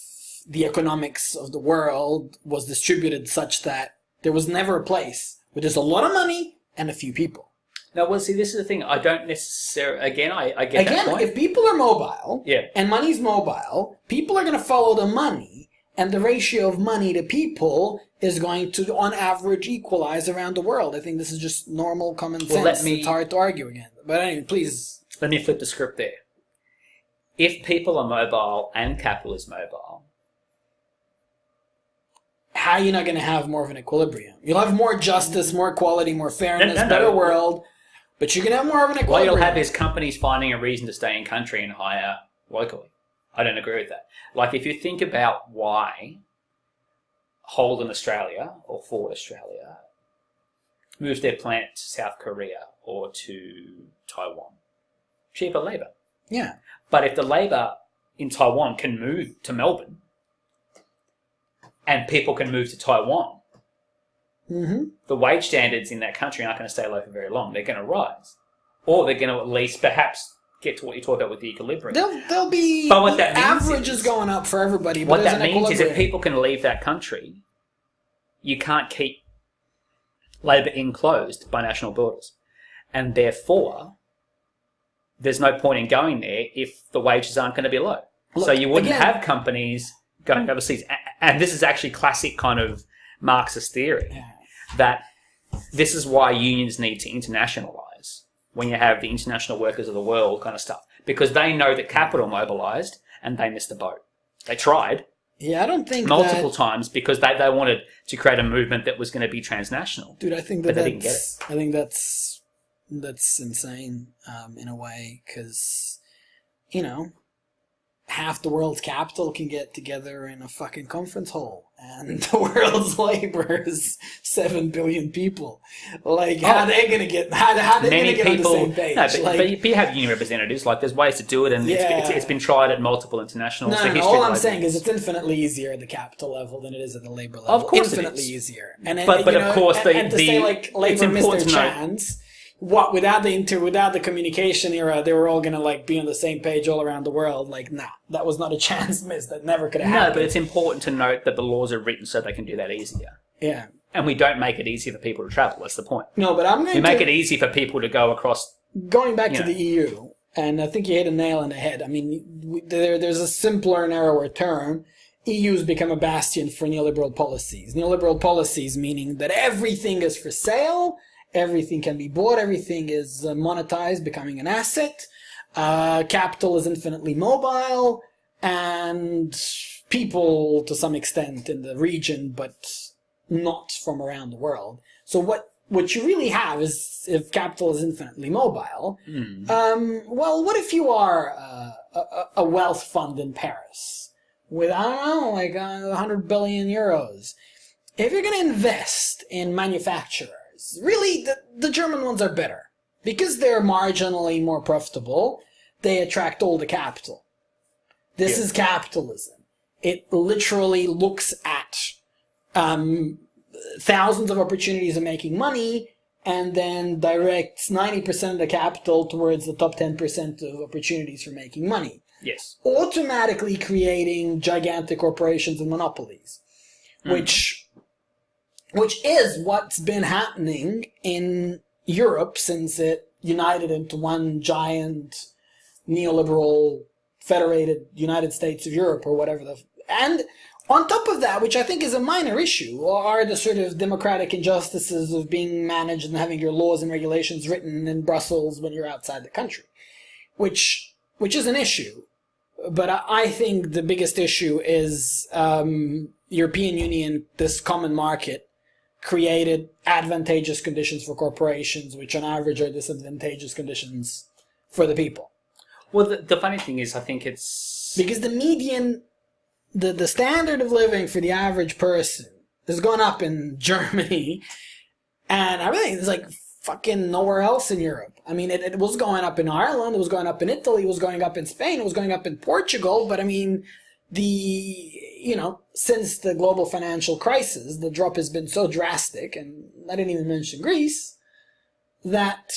the economics of the world was distributed such that there was never a place where there's a lot of money and a few people. No, well, see, this is the thing. I don't necessarily... Again, I get that point. If people are mobile and money's mobile, people are going to follow the money, and the ratio of money to people is going to, on average, equalize around the world. I think this is just normal common sense. It's hard to argue again. But anyway, please... Let me flip the script there. If people are mobile and capital is mobile... How are you not going to have more of an equilibrium? You'll have more justice, more equality, more fairness, better world, but you're going to have more of an equilibrium. What you'll have is companies finding a reason to stay in country and hire locally. I don't agree with that. Like, if you think about why Holden Australia or Ford Australia moves their plant to South Korea or to Taiwan, cheaper labour. Yeah. But if the labour in Taiwan can move to Melbourne, and people can move to Taiwan, the wage standards in that country aren't going to stay low for very long. They're going to rise. Or they're going to at least perhaps get to what you talked about with the equilibrium. They'll be... But what that means average is going up for everybody, but what that means is if people can leave that country, you can't keep labour enclosed by national borders. And therefore, there's no point in going there if the wages aren't going to be low. So you wouldn't have companies going overseas. And this is actually classic kind of Marxist theory, that this is why unions need to internationalise when you have the international workers of the world kind of stuff, because they know that capital mobilised and they missed the boat. They tried. Yeah, I don't think multiple times because they wanted to create a movement that was going to be transnational. Dude, I think they didn't get it. I think that's insane in a way, because half the world's capital can get together in a fucking conference hall, and the world's labor is 7 billion people. Like, how are they going to get? How are they going to get on the same page? No, but you have union representatives. Like, there's ways to do it, and it's been tried at multiple internationals. No, all I'm saying is it's infinitely easier at the capital level than it is at the labor level. Of course, infinitely easier. And but of course, to say like labor missed their chance. What, without the communication era, they were all going to be on the same page all around the world. That was not a chance missed. That never could have happened. No, but it's important to note that the laws are written so they can do that easier. Yeah. And we don't make it easy for people to travel. That's the point. No, but I'm going to... We make it easy for people to go across... Going back to the EU, and I think you hit a nail on the head. I mean, there's a simpler, narrower term. EU's become a bastion for neoliberal policies. Neoliberal policies meaning that everything is for sale, Everything can be bought. Everything is monetized, becoming an asset. Capital is infinitely mobile, and people, to some extent, in the region, but not from around the world. So what you really have is, if capital is infinitely mobile, well, what if you are a wealth fund in Paris with, I don't know, like 100 billion euros? If you're going to invest in manufacturers, really, the German ones are better. Because they're marginally more profitable, they attract all the capital. This is capitalism. It literally looks at thousands of opportunities of making money and then directs 90% of the capital towards the top 10% of opportunities for making money. Yes. Automatically creating gigantic corporations and monopolies, which is what's been happening in Europe since it united into one giant neoliberal federated United States of Europe, or whatever and on top of that, which I think is a minor issue, are the sort of democratic injustices of being managed and having your laws and regulations written in Brussels when you're outside the country, which is an issue. But I think the biggest issue is European Union, this common market, created advantageous conditions for corporations, which on average are disadvantageous conditions for the people. Well, the funny thing is, I think it's... Because the median... The standard of living for the average person has gone up in Germany, and everything is like fucking nowhere else in Europe. I mean, it was going up in Ireland, it was going up in Italy, it was going up in Spain, it was going up in Portugal, but I mean, since the global financial crisis, the drop has been so drastic, and I didn't even mention Greece, that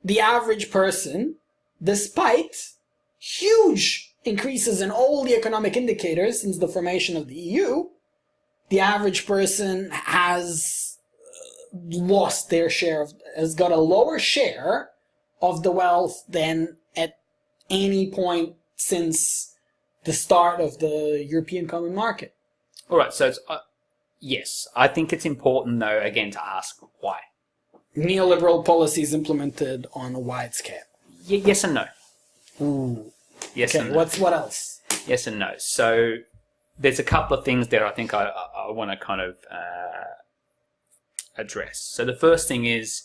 the average person, despite huge increases in all the economic indicators since the formation of the EU, the average person has lost their share has got a lower share of the wealth than at any point since the start of the European Common Market. All right, so it's, yes, I think it's important, though, again, to ask why. Neoliberal policies implemented on a wide scale. Yes and no. Ooh. Yes okay, and no. What else? Yes and no. So there's a couple of things there I think I want to kind of address. So the first thing is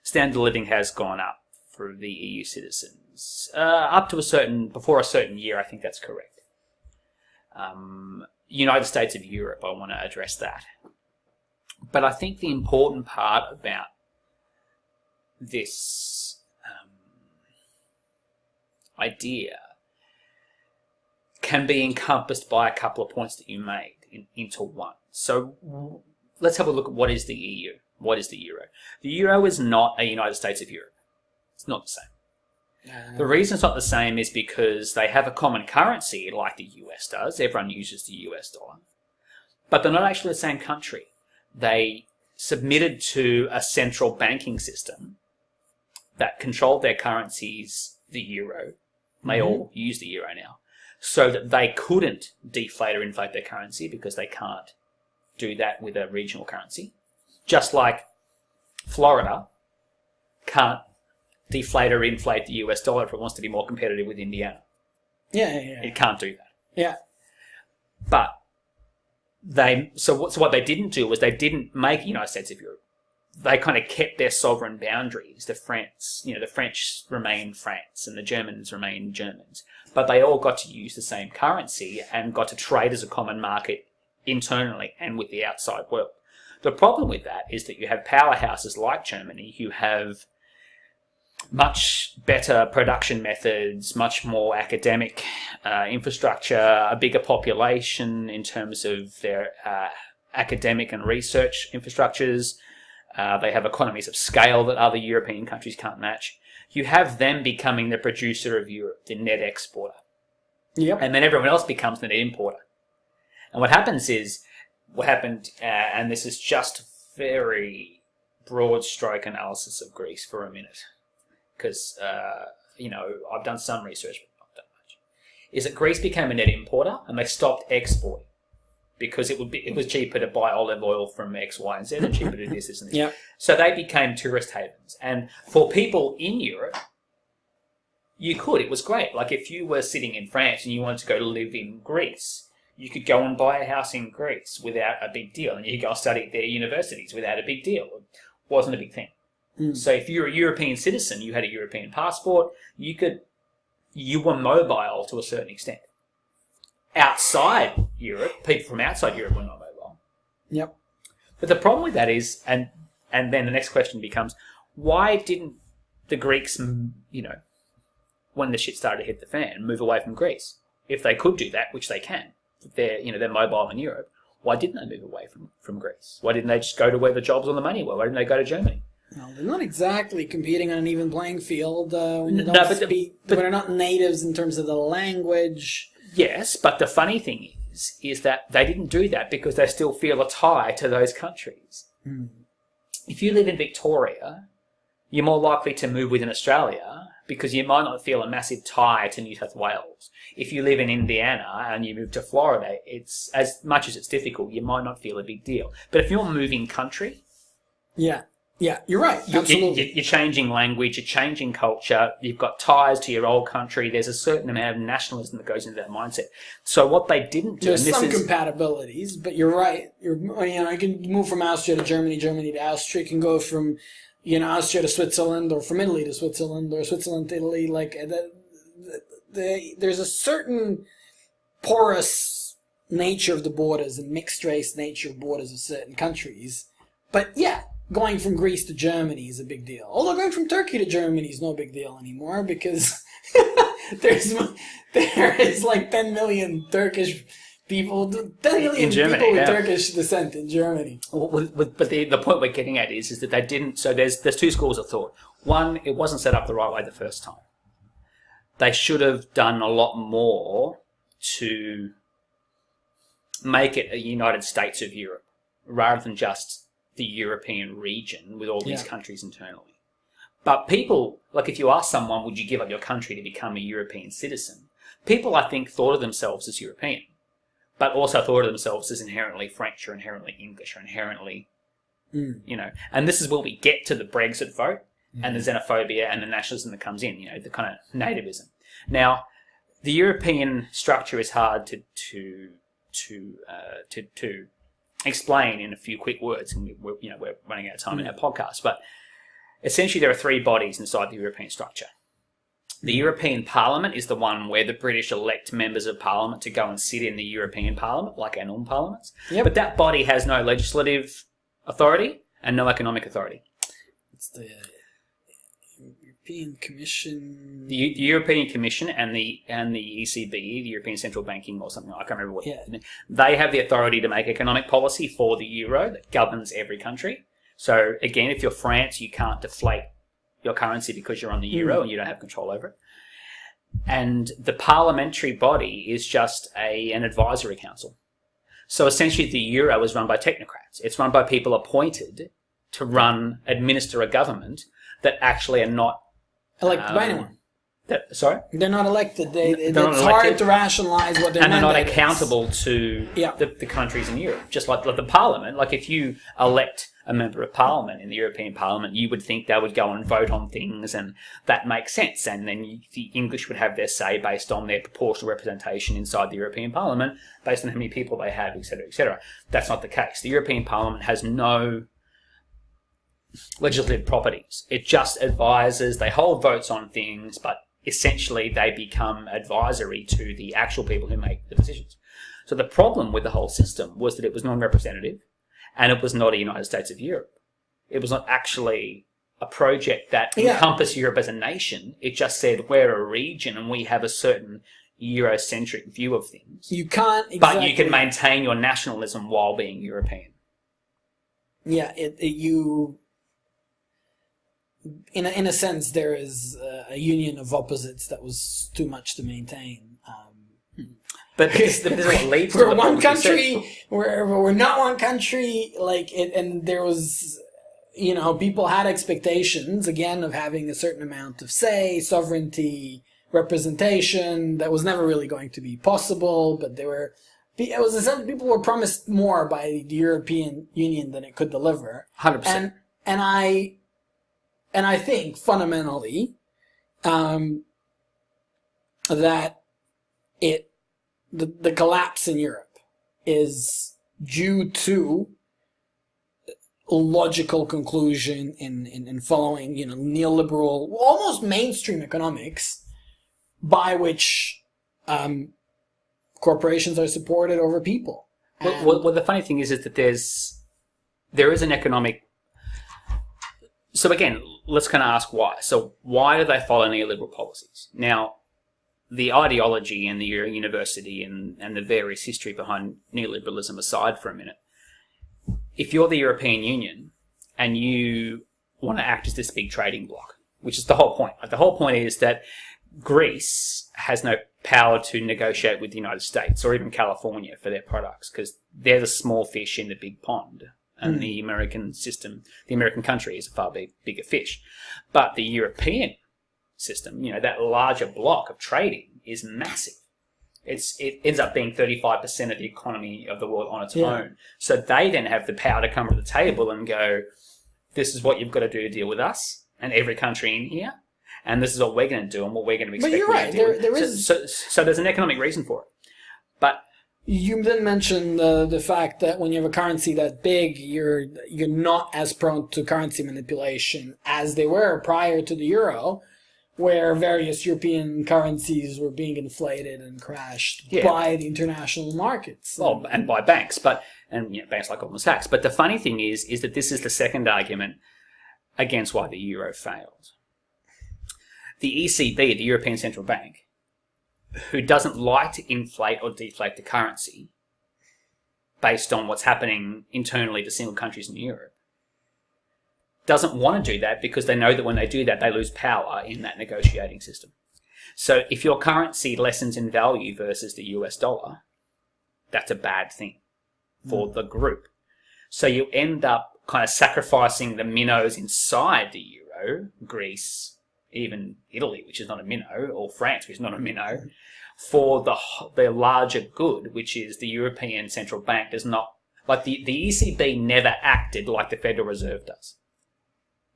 standard of living has gone up for the EU citizens. Up to before a certain year, I think that's correct. United States of Europe, I want to address that. But I think the important part about this idea can be encompassed by a couple of points that you made into one. So let's have a look at what is the EU. What is the euro? The euro is not a United States of Europe. It's not the same. The reason it's not the same is because they have a common currency like the US does. Everyone uses the US dollar. But they're not actually the same country. They submitted to a central banking system that controlled their currencies, the euro. They all use the euro now. So that they couldn't deflate or inflate their currency because they can't do that with a regional currency. Just like Florida can't deflate or inflate the US dollar if it wants to be more competitive with Indiana. Yeah. It can't do that. Yeah. But what they didn't do was they didn't make United States of Europe. They kind of kept their sovereign boundaries. The French remained France and the Germans remained Germans. But they all got to use the same currency and got to trade as a common market internally and with the outside world. The problem with that is that you have powerhouses like Germany who have much better production methods, much more academic infrastructure, a bigger population in terms of their academic and research infrastructures. They have economies of scale that other European countries can't match. You have them becoming the producer of Europe, the net exporter. Yep. And then everyone else becomes the net importer. And what happened, and this is just very broad stroke analysis of Greece for a minute, because, I've done some research, but not that much, is that Greece became a net importer and they stopped exporting because it was cheaper to buy olive oil from X, Y, and Z, and cheaper to do this and this. Yeah. So they became tourist havens. And for people in Europe, you could. It was great. Like if you were sitting in France and you wanted to go live in Greece, you could go and buy a house in Greece without a big deal, and you could go and study at their universities without a big deal. It wasn't a big thing. So if you're a European citizen, you had a European passport, you were mobile to a certain extent. Outside Europe, people from outside Europe were not mobile. Yep. But the problem with that is, and then the next question becomes, why didn't the Greeks, when the shit started to hit the fan, move away from Greece? If they could do that, which they can, if they're mobile in Europe, why didn't they move away from Greece? Why didn't they just go to where the jobs or the money were? Why didn't they go to Germany? No, they're not exactly competing on an even playing field when they don't speak. But they're not natives in terms of the language. Yes, but the funny thing is that they didn't do that because they still feel a tie to those countries. If you live in Victoria, you're more likely to move within Australia because you might not feel a massive tie to New South Wales. If you live in Indiana and you move to Florida, it's as much as it's difficult, you might not feel a big deal. But if you're moving country... Yeah, you're right. Absolutely. You're changing language, you're changing culture, you've got ties to your old country, there's a certain amount of nationalism that goes into that mindset. So what they didn't do... There's some compatibilities, but you're right. I can move from Austria to Germany, Germany to Austria. You can go from, Austria to Switzerland, or from Italy to Switzerland, or Switzerland to Italy. Like, there's a certain porous nature of the borders and mixed race nature of borders of certain countries. But yeah, going from Greece to Germany is a big deal. Although going from Turkey to Germany is no big deal anymore because there is like 10 million Turkish people, 10 million people with Turkish descent in Germany. But the point we're getting at is that they didn't. So there's two schools of thought. One, it wasn't set up the right way the first time. They should have done a lot more to make it a United States of Europe rather than just the European region with all these countries internally. But people, like if you ask someone, would you give up your country to become a European citizen? People, I think, thought of themselves as European, but also thought of themselves as inherently French or inherently English or inherently, and this is where we get to the Brexit vote and the xenophobia and the nationalism that comes in, the kind of nativism. Now, the European structure is hard to explain in a few quick words, and we're running out of time in our podcast. But essentially, there are three bodies inside the European structure. The European Parliament is the one where the British elect members of Parliament to go and sit in the European Parliament, like our normal parliaments. Yep. But that body has no legislative authority and no economic authority. It's the European Commission. The European Commission and the ECB, the European Central Banking or something, I can't remember what. Yeah. They have the authority to make economic policy for the euro that governs every country. So again, if you're France, you can't deflate your currency because you're on the euro and you don't have control over it. And the parliamentary body is just an advisory council. So essentially the euro is run by technocrats. It's run by people appointed to administer a government that actually are not elected by anyone. Sorry? They're not elected. It's hard to rationalize what they're and they're not accountable to the countries in Europe. Just like the parliament. Like if you elect a member of parliament in the European Parliament, you would think they would go and vote on things, and that makes sense. And then the English would have their say based on their proportional representation inside the European Parliament, based on how many people they have, etc., etc. That's not the case. The European Parliament has no legislative properties. It just advises. They hold votes on things, but essentially they become advisory to the actual people who make the decisions. So the problem with the whole system was that it was non-representative, and it was not a United States of Europe. It was not actually a project that encompassed Europe as a nation. It just said we're a region and we have a certain Eurocentric view of things. You can't exactly... But you can maintain your nationalism while being European. Yeah, in a sense, there is a union of opposites that was too much to maintain. But this is what leads to we're one country. We're not one country. And there was, people had expectations again of having a certain amount of say, sovereignty, representation. That was never really going to be possible. But there were people were promised more by the European Union than it could deliver. 100%. And I think fundamentally that the collapse in Europe is due to a logical conclusion in following neoliberal, almost mainstream economics, by which corporations are supported over people. Well, the funny thing is that there is an economic. So again, let's kind of ask why. So why do they follow neoliberal policies? Now, the ideology and the university and the various history behind neoliberalism aside for a minute, if you're the European Union and you want to act as this big trading bloc, which is the whole point. Like, the whole point is that Greece has no power to negotiate with the United States or even California for their products because they're the small fish in the big pond. And the American system, the American country is a far bigger fish. But the European system, that larger block of trading is massive. It ends up being 35% of the economy of the world on its own. So they then have the power to come to the table and go, this is what you've got to do to deal with us and every country in here. And this is what we're going to do and what we're going to expect. But you're right. There is... So there's an economic reason for it. But you then mentioned the fact that when you have a currency that big, you're not as prone to currency manipulation as they were prior to the euro, where various European currencies were being inflated and crashed by the international markets. Well, and by banks, and banks like Goldman Sachs. But the funny thing is that this is the second argument against why the euro failed. The ECB, the European Central Bank, who doesn't like to inflate or deflate the currency based on what's happening internally to single countries in Europe, doesn't want to do that because they know that when they do that, they lose power in that negotiating system. So if your currency lessens in value versus the US dollar, that's a bad thing for the group. So you end up kind of sacrificing the minnows inside the euro, Greece, even Italy, which is not a minnow, or France, which is not a minnow, for the larger good, which is the European Central Bank does not, like the ECB never acted like the Federal Reserve does.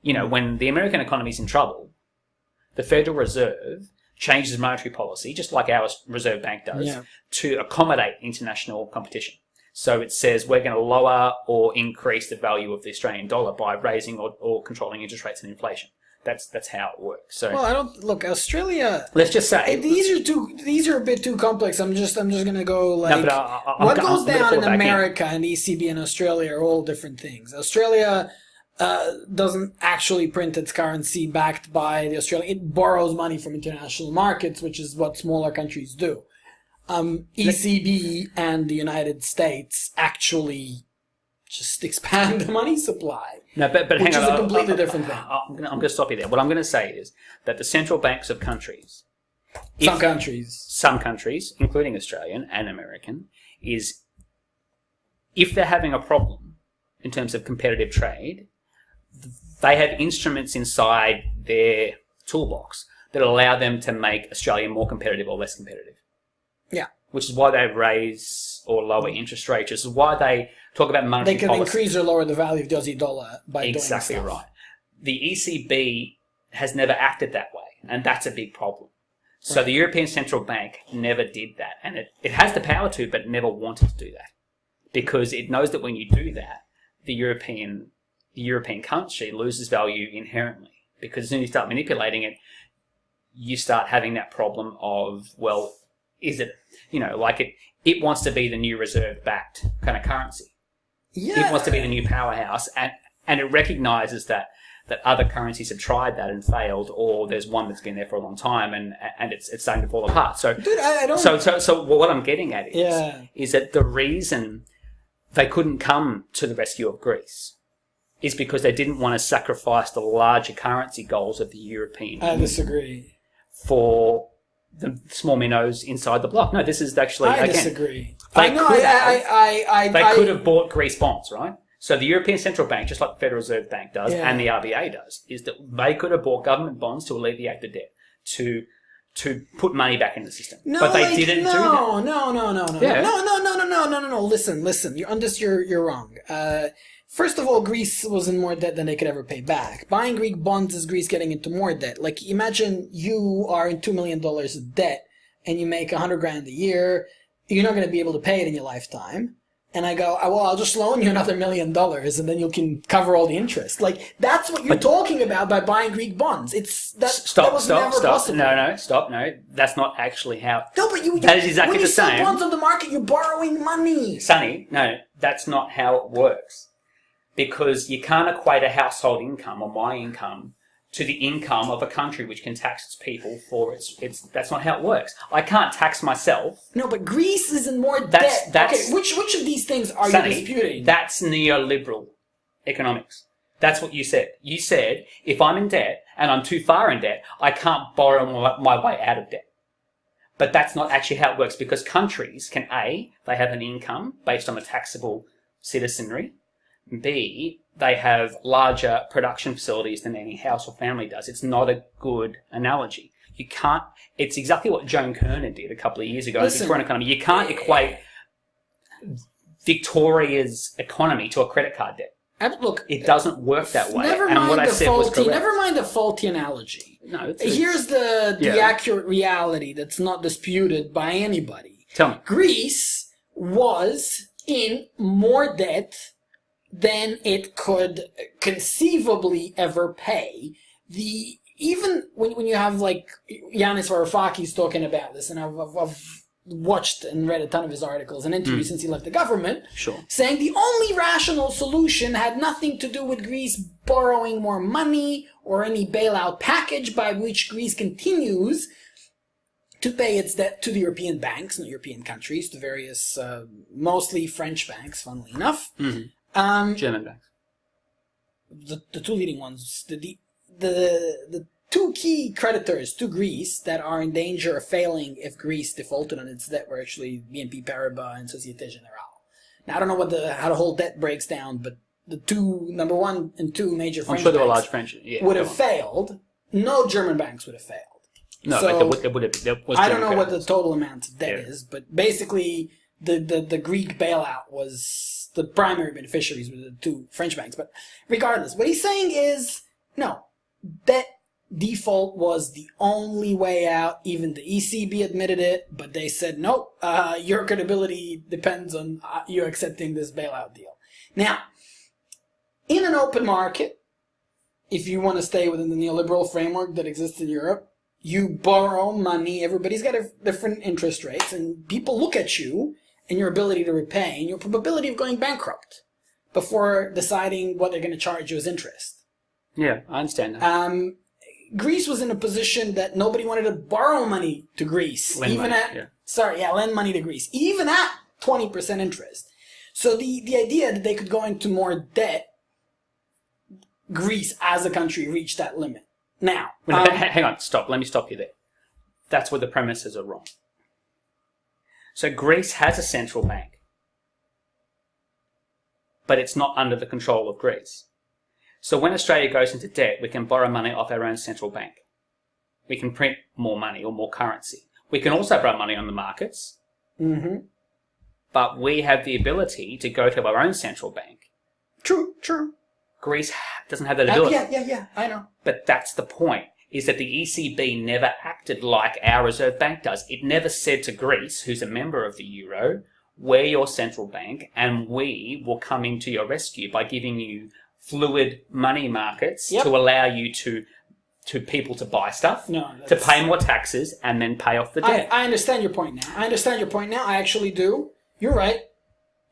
When the American economy is in trouble, the Federal Reserve changes monetary policy, just like our Reserve Bank does, to accommodate international competition. So it says we're going to lower or increase the value of the Australian dollar by raising or controlling interest rates and inflation. That's how it works. So, well, I don't look Australia. Let's just say these are a bit too complex. I'm just gonna go like what goes down in America and ECB and Australia are all different things. Australia doesn't actually print its currency backed by the Australian. It borrows money from international markets, which is what smaller countries do. ECB and the United States actually just expand the money supply. No, but hang on. Which is a completely different thing. I'm going to stop you there. What I'm going to say is that the central banks of countries, some countries, including Australian and American, is if they're having a problem in terms of competitive trade, they have instruments inside their toolbox that allow them to make Australia more competitive or less competitive. Yeah. Which is why they raise or lower interest rates. This is why they talk about monetary policy. They can increase or lower the value of the Aussie dollar by doing exactly stuff. Right. The ECB has never acted that way, and that's a big problem. So the European Central Bank never did that, and it has the power to, but never wanted to do that because it knows that when you do that, the European country loses value inherently because as soon as you start manipulating it, you start having that problem of, well, is it, it wants to be the new reserve-backed kind of currency. Yeah. It wants to be the new powerhouse, and it recognises that other currencies have tried that and failed, or there's one that's been there for a long time and it's starting to fall apart. So, dude, I don't. So what I'm getting at is that the reason they couldn't come to the rescue of Greece is because they didn't want to sacrifice the larger currency goals of the European Union. I disagree. For the small minnows inside the block. No, this is actually... I disagree. They could have bought Greece bonds, right? So the European Central Bank, just like the Federal Reserve Bank does and the RBA does, is that they could have bought government bonds to alleviate the debt, to to put money back in the system. No, but they didn't do that. No. Yeah. No. Listen. You're wrong. First of all, Greece was in more debt than they could ever pay back. Buying Greek bonds is Greece getting into more debt. Like, imagine you are in $2 million of debt and you make $100,000 a year. You're not going to be able to pay it in your lifetime. And I go, well, I'll just loan you another $1 million and then you can cover all the interest. Like, that's what you're talking about by buying Greek bonds. That was never possible. No. That's not actually how... No, but that is exactly the same. When you sell bonds on the market, you're borrowing money. Sonny, no, that's not how it works. Because you can't equate a household income or my income to the income of a country which can tax its people for its that's not how it works. I can't tax myself. No, but Greece is in more debt. Okay, which of these things are you disputing? That's neoliberal economics. That's what you said. You said, if I'm in debt and I'm too far in debt, I can't borrow my way out of debt. But that's not actually how it works, because countries can, A, they have an income based on the taxable citizenry. B, they have larger production facilities than any house or family does. It's not a good analogy. You can't... It's exactly what Joan Kerner did a couple of years ago in the Victorian economy. You can't equate Victoria's economy to a credit card debt. Look, it doesn't work that way. Never mind the faulty analogy. No, here's the accurate reality that's not disputed by anybody. Tell me. Greece was in more debt than it could conceivably ever pay. Even when you have like Yanis Varoufakis talking about this, and I've watched and read a ton of his articles and interviews since he left the government, saying the only rational solution had nothing to do with Greece borrowing more money or any bailout package by which Greece continues to pay its debt to the European banks, not European countries, to various, mostly French banks, funnily enough. German banks. The two leading ones. The two key creditors to Greece that are in danger of failing if Greece defaulted on its debt were actually BNP Paribas and Societe Generale. Now, I don't know how the whole debt breaks down, but the number one and two major French banks there were large French, would have failed. No German banks would have failed. No, so, but there would have. I don't know what the total amount of debt is, but basically the Greek bailout was... The primary beneficiaries were the two French banks. But regardless, what he's saying is, no, debt default was the only way out. Even the ECB admitted it, but they said, nope, your credibility depends on you accepting this bailout deal. Now, in an open market, if you want to stay within the neoliberal framework that exists in Europe, you borrow money, everybody's got different interest rates, and people look at you and your ability to repay, and your probability of going bankrupt before deciding what they're going to charge you as interest. Yeah, I understand that. Greece was in a position that nobody wanted to borrow money to Greece. Lend money to Greece. Even at 20% interest. So the idea that they could go into more debt, Greece as a country reached that limit. Now... hang on, stop. Let me stop you there. That's where the premises are wrong. So Greece has a central bank, but it's not under the control of Greece. So when Australia goes into debt, we can borrow money off our own central bank. We can print more money or more currency. We can also borrow money on the markets, but we have the ability to go to our own central bank. True. Greece doesn't have that ability. Yeah, I know. But that's the point. Is that the ECB never acted like our Reserve Bank does. It never said to Greece, who's a member of the Euro, we're your central bank and we will come into your rescue by giving you fluid money markets to allow you to people to buy stuff, to pay more taxes and then pay off the debt. I understand your point now. I actually do. You're right.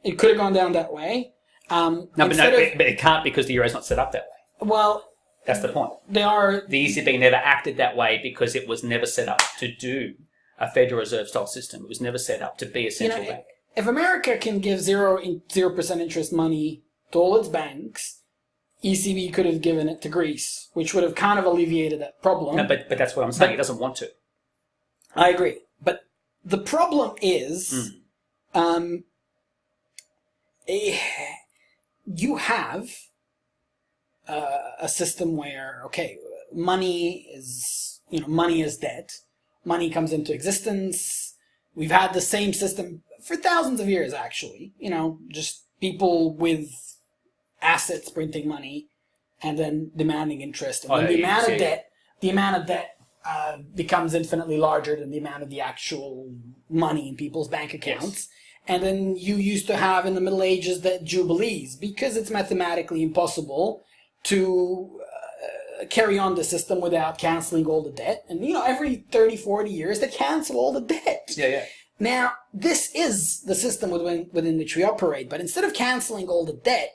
It could have gone down that way. But it can't because the Euro's not set up that way. Well... That's the point. The ECB never acted that way because it was never set up to do a Federal Reserve style system. It was never set up to be a central bank. If America can give 0% interest money to all its banks, ECB could have given it to Greece, which would have kind of alleviated that problem. No, but that's what I'm saying. It doesn't want to. I agree. But the problem is, you have a system where, money is debt. money comes into existence. We've had the same system for thousands of years, actually. Just people with assets printing money and then demanding interest. And then the amount of debt becomes infinitely larger than the amount of the actual money in people's bank accounts. Yes. And then you used to have in the Middle Ages debt jubilees, because it's mathematically impossible to carry on the system without cancelling all the debt. And, every 30, 40 years, they cancel all the debt. Yeah. Now, this is the system within which we operate. But instead of cancelling all the debt,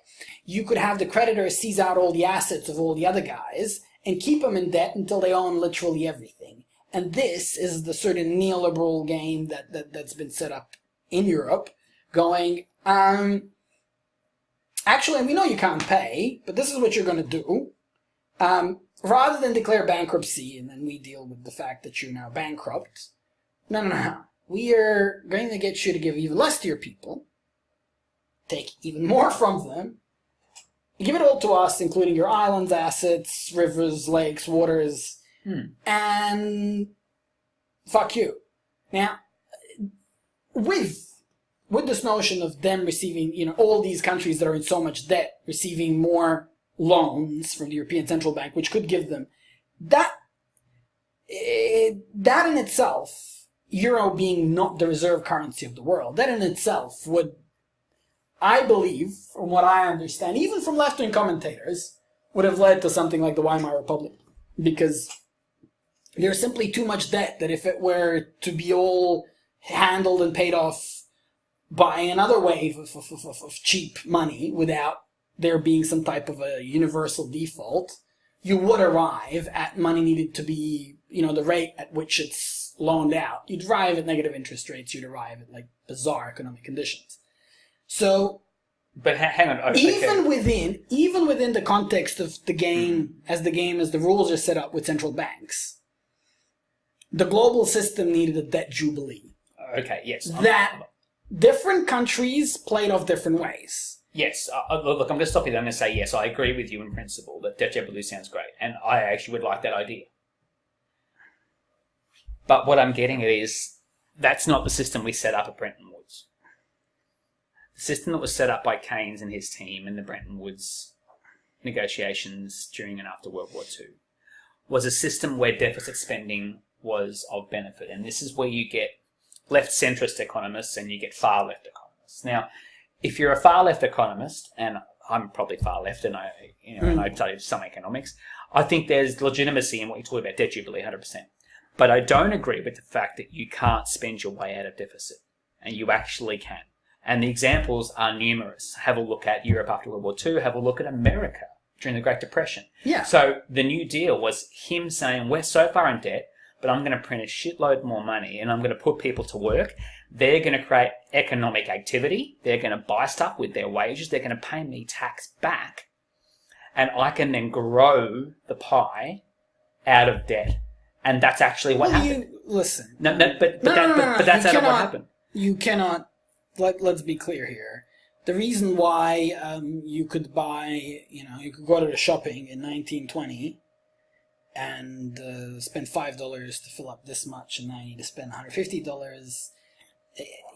you could have the creditor seize out all the assets of all the other guys and keep them in debt until they own literally everything. And this is the sort of neoliberal game that's been set up in Europe, going, actually, we know you can't pay, but this is what you're going to do. Rather than declare bankruptcy and then we deal with the fact that you're now bankrupt, no. We are going to get you to give even less to your people, take even more from them, give it all to us, including your islands, assets, rivers, lakes, waters, and fuck you. Now, with this notion of them receiving, all these countries that are in so much debt, receiving more loans from the European Central Bank, which could give them that in itself, euro being not the reserve currency of the world, that in itself would, I believe, from what I understand, even from left-wing commentators, would have led to something like the Weimar Republic, because there's simply too much debt that if it were to be all handled and paid off by another wave of cheap money without there being some type of a universal default, you would arrive at money needed to be, the rate at which it's loaned out. You'd arrive at negative interest rates. You'd arrive at bizarre economic conditions. So, but hang on. Even within the context of the game, as the rules are set up with central banks, the global system needed a debt jubilee. Okay. Yes. That different countries played off different ways. Yes. Look, I'm going to stop you there. I'm going to say yes. I agree with you in principle that debt jubilee sounds great, and I actually would like that idea. But what I'm getting at is that's not the system we set up at Bretton Woods. The system that was set up by Keynes and his team in the Bretton Woods negotiations during and after World War II was a system where deficit spending was of benefit. And this is where you get left-centrist economists and you get far-left economists. Now, if you're a far-left economist, and I'm probably far-left and I studied some economics, I think there's legitimacy in what you talk about debt jubilee, 100%. But I don't agree with the fact that you can't spend your way out of deficit. And you actually can. And the examples are numerous. Have a look at Europe after World War II. Have a look at America during the Great Depression. Yeah. So the New Deal was him saying, we're so far in debt, but I'm going to print a shitload more money and I'm going to put people to work. They're going to create economic activity. They're going to buy stuff with their wages. They're going to pay me tax back. And I can then grow the pie out of debt. And that's actually what happened. Listen. But that's what happened. You cannot. Let's be clear here. The reason why you could buy, you could go to the shopping in 1920 and spend $5 to fill up this much, and now you need to spend $150.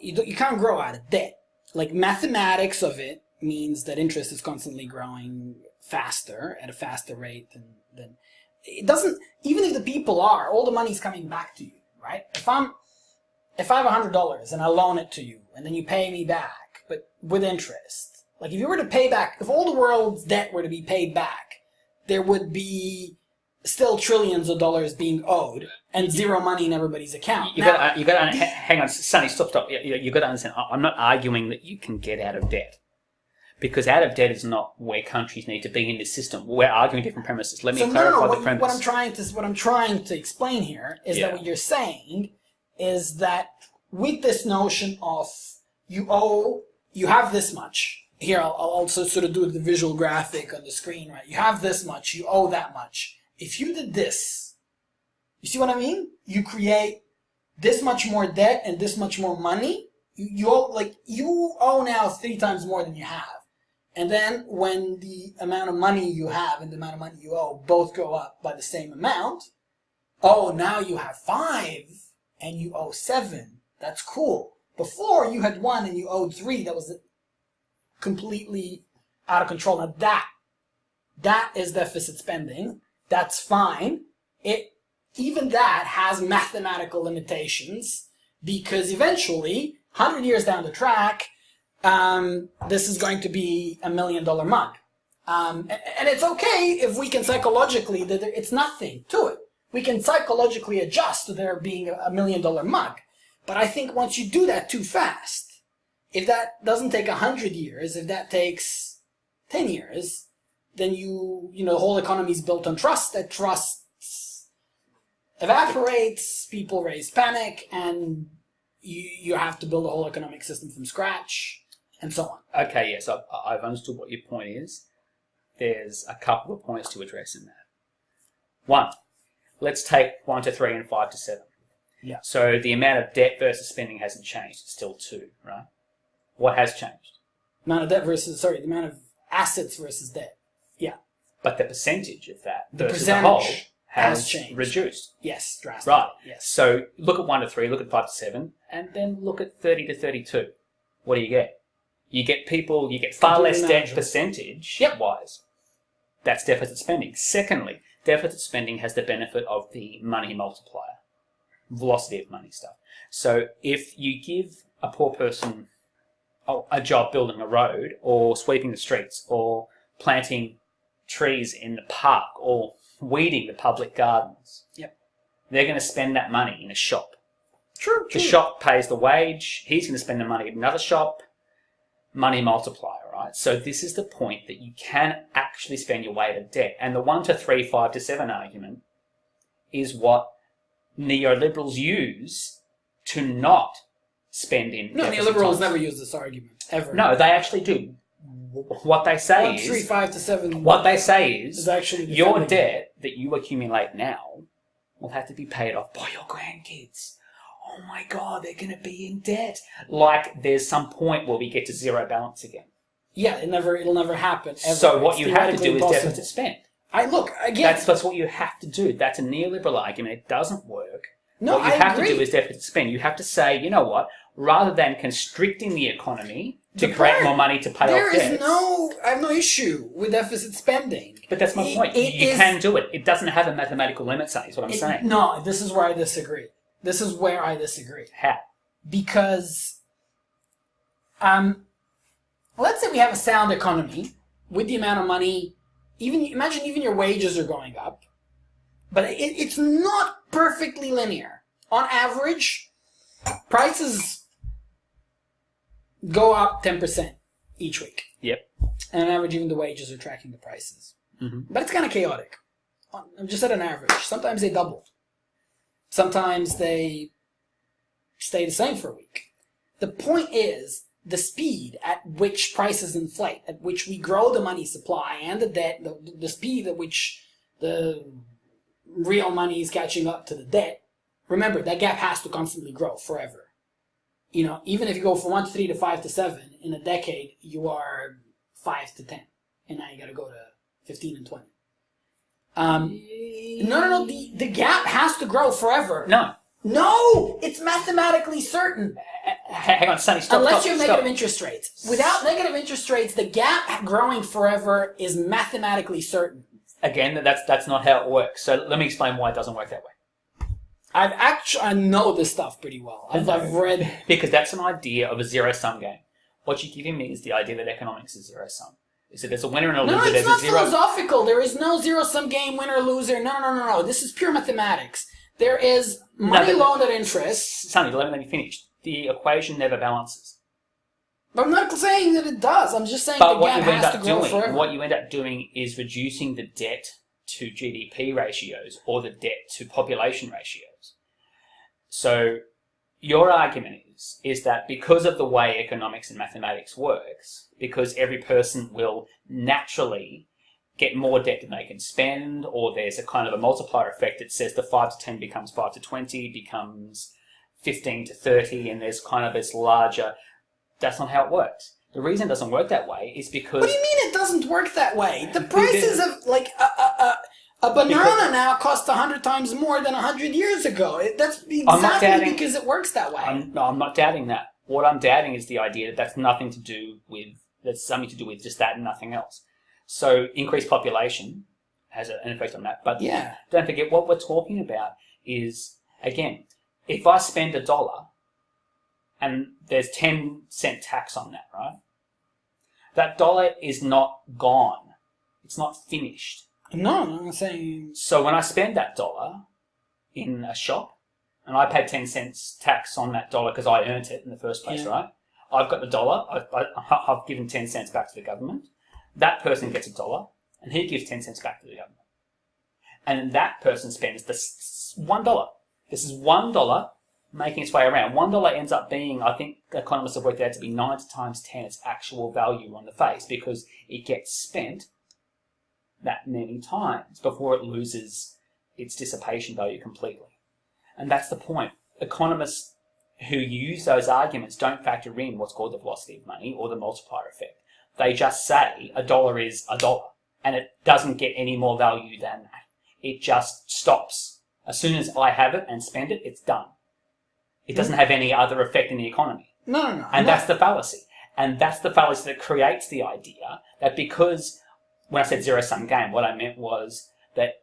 You can't grow out of debt. Mathematics of it means that interest is constantly growing faster, at a faster rate than it doesn't. Even if the people are, all the money's coming back to you, right? If I have $100 and I loan it to you, and then you pay me back, but with interest. If you were to pay back, if all the world's debt were to be paid back, there would be still trillions of dollars being owed and zero money in everybody's account. You got to hang on, Sonny, stop. You got to understand. I'm not arguing that you can get out of debt, because out of debt is not where countries need to be in this system. We're arguing different premises. Let me clarify the premise. What I'm trying to explain here is that what you're saying is that with this notion of you have this much. Here, I'll also sort of do the visual graphic on the screen, right? You have this much, you owe that much. If you did this, you see what I mean? You create this much more debt and this much more money. You owe now 3 times more than you have. And then when the amount of money you have and the amount of money you owe both go up by the same amount, now you have 5 and you owe 7, that's cool. Before, you had 1 and you owed 3, that was completely out of control. Now that is deficit spending. That's fine. Even that has mathematical limitations, because eventually, 100 years down the track, this is going to be $1 million mug. And it's okay if we can psychologically, it's nothing to it. We can psychologically adjust to there being a $1 million mug. But I think once you do that too fast, if that doesn't take 100 years, if that takes 10 years, then the whole economy is built on trust. That trust evaporates, people raise panic, and you have to build a whole economic system from scratch, and so on. Okay, yes, I've understood what your point is. There's a couple of points to address in that. 1, let's take 1 to 3 and 5 to 7. Yeah. So the amount of debt versus spending hasn't changed. It's still 2, right? What has changed? The amount of assets versus debt. Yeah. But the percentage of that The versus the whole percentage has changed. reduced. Yes, drastically. Right. Yes. So look at 1 to 3, look at 5 to 7, and then look at 30 to 32. What do you get? You get far Completely less debt manageable. percentage-wise. That's deficit spending. Secondly, deficit spending has the benefit of the money multiplier, velocity of money stuff. So if you give a poor person a job building a road, or sweeping the streets, or planting trees in the park, or weeding the public gardens, Yep. they're going to spend that money in a shop. True. The shop pays the wage, he's going to spend the money at another shop, money multiplier, right? So this is the point, that you can actually spend your way out of debt. And the 1 to 3, 5 to 7 argument is what neoliberals use to not spend in No, deficit neoliberals times. never use this argument, ever. No, they actually do. What they say 1, 3, 5 to 7. What they say is actually your defending debt that you accumulate now will have to be paid off by your grandkids. Oh my God, they're going to be in debt. Like there's some point where we get to zero balance again. Yeah, it'll never happen. Ever. So what It's you have to do theoretically is impossible. deficit spend. Again. That's what you have to do. That's a neoliberal argument. It doesn't work. No, what you I have agree. to do is deficit spend. You have to say, you know what? Rather than constricting the economy to The create part- more money to pay off debts. I have no issue with deficit spending. But that's my point. You can do it. It doesn't have a mathematical limit, say, is what I'm saying. No, this is where I disagree. How? Because, let's say we have a sound economy with the amount of money. Imagine even your wages are going up, but it's not perfectly linear. On average, prices go up 10% each week. Yep. And on average, even the wages are tracking the prices. Mm-hmm. But it's kind of chaotic. I'm just at an average. Sometimes they double. Sometimes they stay the same for a week. The point is the speed at which prices inflate, at which we grow the money supply and the debt, the speed at which the real money is catching up to the debt. Remember, that gap has to constantly grow forever. Even if you go from 1 to 3 to 5 to 7, in a decade, you are 5 to 10. And now you got to go to 15 and 20. No. The gap has to grow forever. No! It's mathematically certain. Hang on, Sonny, stop. Unless you have negative stop. interest rates. Without negative interest rates, the gap growing forever is mathematically certain. Again, that's not how it works. So let me explain why it doesn't work that way. I know this stuff pretty well. I've read... Because that's an idea of a zero-sum game. What you're giving me is the idea that economics is zero-sum. So there's a winner and a loser. No, it's there's not a zero. philosophical. There is no zero-sum game, winner, loser. No. This is pure mathematics. There is money loaned at interest. Sonny, let me finish. The equation never balances. But I'm not saying that it does. I'm just saying But the what gap you end has to up grow doing, forever. what you end up doing is reducing the debt to GDP ratios or the debt to population ratios. So your argument is that because of the way economics and mathematics works, because every person will naturally get more debt than they can spend, or there's a kind of a multiplier effect that says the 5 to 10 becomes 5 to 20, becomes 15 to 30, and there's kind of this larger... That's not how it works. The reason it doesn't work that way is because... What do you mean it doesn't work that way? The prices of, like, A banana now costs 100 times more than 100 years ago. That's exactly because it works that way. I'm not doubting that. What I'm doubting is the idea that that's something to do with just that and nothing else. So increased population has an effect on that. But don't forget, what we're talking about is, again, if I spend $1 and there's 10-cent tax on that, right? That dollar is not gone. It's not finished. No, I'm saying... So when I spend that $1 in a shop, and I paid 10 cents tax on that dollar because I earned it in the first place, right? I've got the $1. I've given 10 cents back to the government. That person gets $1, and he gives 10 cents back to the government. And that person spends this $1. This is $1 making its way around. $1 ends up being, I think economists have worked out to be 90 times 10 its actual value on the face, because it gets spent that many times before it loses its dissipation value completely. And that's the point. Economists who use those arguments don't factor in what's called the velocity of money or the multiplier effect. They just say $1 is $1, and it doesn't get any more value than that. It just stops. As soon as I have it and spend it, it's done. It doesn't have any other effect in the economy. No. And that's the fallacy. And that's the fallacy that creates the idea that because, when I said zero-sum game, what I meant was that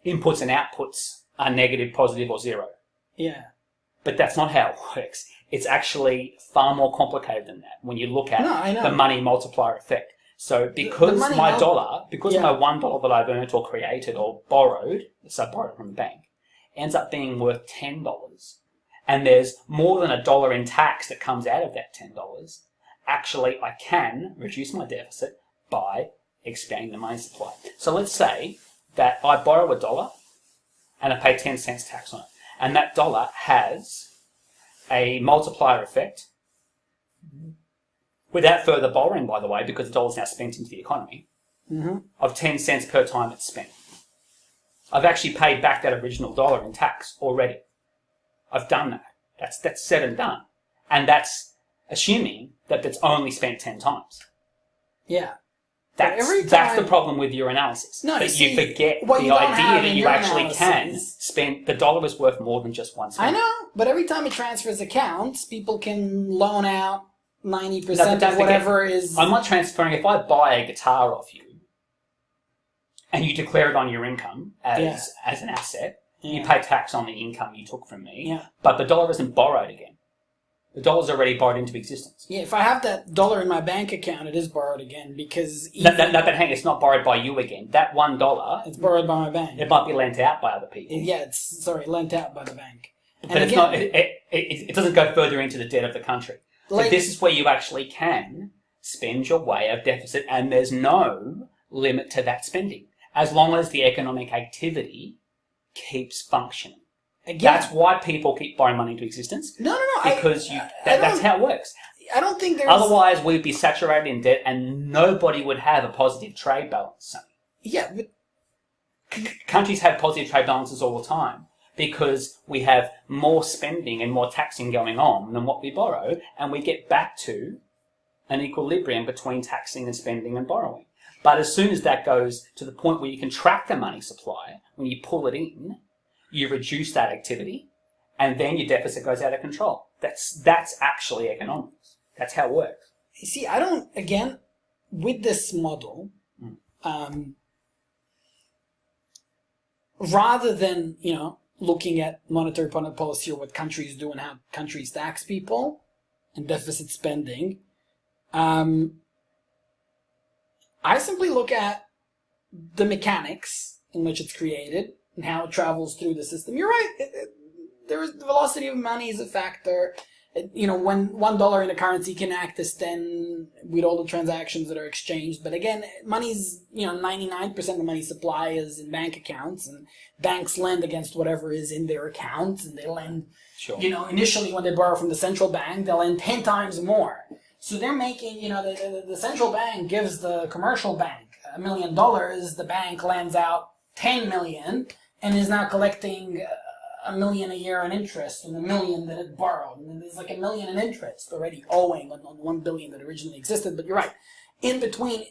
inputs and outputs are negative, positive, or zero. Yeah. But that's not how it works. It's actually far more complicated than that when you look at the money multiplier effect. So because my $1 that I've earned or created or borrowed, so I borrowed from the bank, ends up being worth $10, and there's more than $1 in tax that comes out of that $10, actually I can reduce my deficit by expanding the money supply. So let's say that I borrow $1 and I pay 10 cents tax on it, and that dollar has a multiplier effect without further borrowing, by the way, because the dollar's now spent into the economy, of 10 cents per time it's spent. I've actually paid back that original $1 in tax already. I've done that. That's said and done. And that's assuming that it's only spent 10 times. Yeah. That's the problem with your analysis. No, that you forget the idea that you actually can spend. The dollar is worth more than just one cent. I know, but every time it transfers accounts, people can loan out 90% of whatever is... I'm not transferring. If I buy a guitar off you and you declare it on your income as an asset, you pay tax on the income you took from me, but the dollar isn't borrowed again. The dollar's already borrowed into existence. Yeah, if I have that $1 in my bank account, it is borrowed again because... No, but hang on, it's not borrowed by you again. That $1... It's borrowed by my bank. It might be lent out by other people. Yeah, lent out by the bank. But it's not. It doesn't go further into the debt of the country. But this is where you actually can spend your way out of deficit, and there's no limit to that spending, as long as the economic activity keeps functioning. Again, that's why people keep borrowing money into existence. No. Because that's how it works. I don't think there's... Otherwise, we'd be saturated in debt and nobody would have a positive trade balance. Yeah, but... Countries have positive trade balances all the time because we have more spending and more taxing going on than what we borrow, and we get back to an equilibrium between taxing and spending and borrowing. But as soon as that goes to the point where you can track the money supply, when you pull it in, you reduce that activity, and then your deficit goes out of control. That's actually economics. That's how it works. You see, I don't, again, with this model, rather than, looking at monetary policy or what countries do and how countries tax people and deficit spending, I simply look at the mechanics in which it's created and how it travels through the system. You're right. The velocity of money is a factor. When $1 in a currency can act as 10 with all the transactions that are exchanged. But again, money's, 99% of the money supply is in bank accounts, and banks lend against whatever is in their accounts, and they lend, initially when they borrow from the central bank, they'll lend 10 times more. So they're making, the central bank gives the commercial bank $1 million, the bank lends out 10 million, and is now collecting $1 million a year in interest on $1 million that it borrowed. And there's like $1 million in interest already owing on $1 billion that originally existed. But you're right. In between,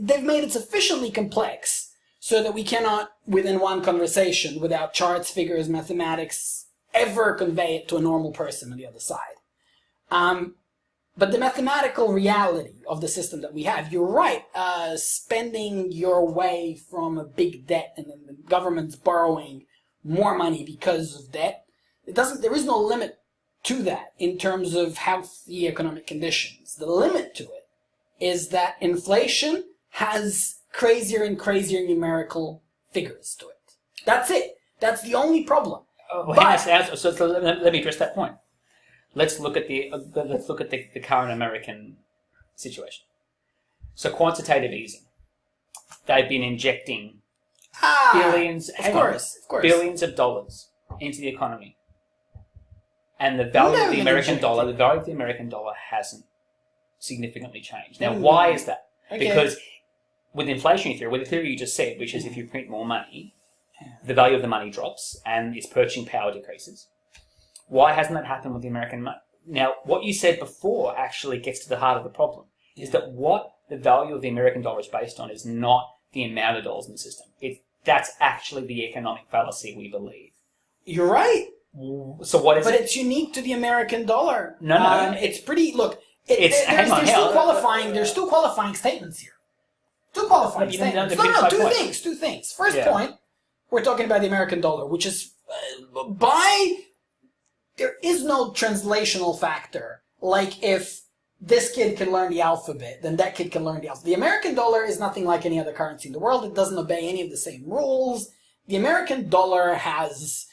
they've made it sufficiently complex so that we cannot, within one conversation, without charts, figures, mathematics, ever convey it to a normal person on the other side. But the mathematical reality of the system that we have, you're right, spending your way from a big debt and then the government's borrowing more money because of debt, there is no limit to that in terms of healthy economic conditions. The limit to it is that inflation has crazier and crazier numerical figures to it. That's it. That's the only problem. So let me address that point. Let's look at the current American situation. So quantitative easing. They've been injecting billions of dollars into the economy, and the value of the American dollar hasn't significantly changed. Now, why is that? Okay. Because with inflationary theory, with the theory you just said, which is if you print more money, the value of the money drops and its purchasing power decreases. Why hasn't that happened with the American money? Now, what you said before actually gets to the heart of the problem, is that what the value of the American dollar is based on is not the amount of dollars in the system. That's actually the economic fallacy we believe. You're right. So what is it? But it's unique to the American dollar. No. It's pretty, look, there's still qualifying statements here. Two qualifying statements. Two things. First point, we're talking about the American dollar, which is there is no translational factor. Like if this kid can learn the alphabet, then that kid can learn the alphabet. The American dollar is nothing like any other currency in the world. It doesn't obey any of the same rules. The American dollar has,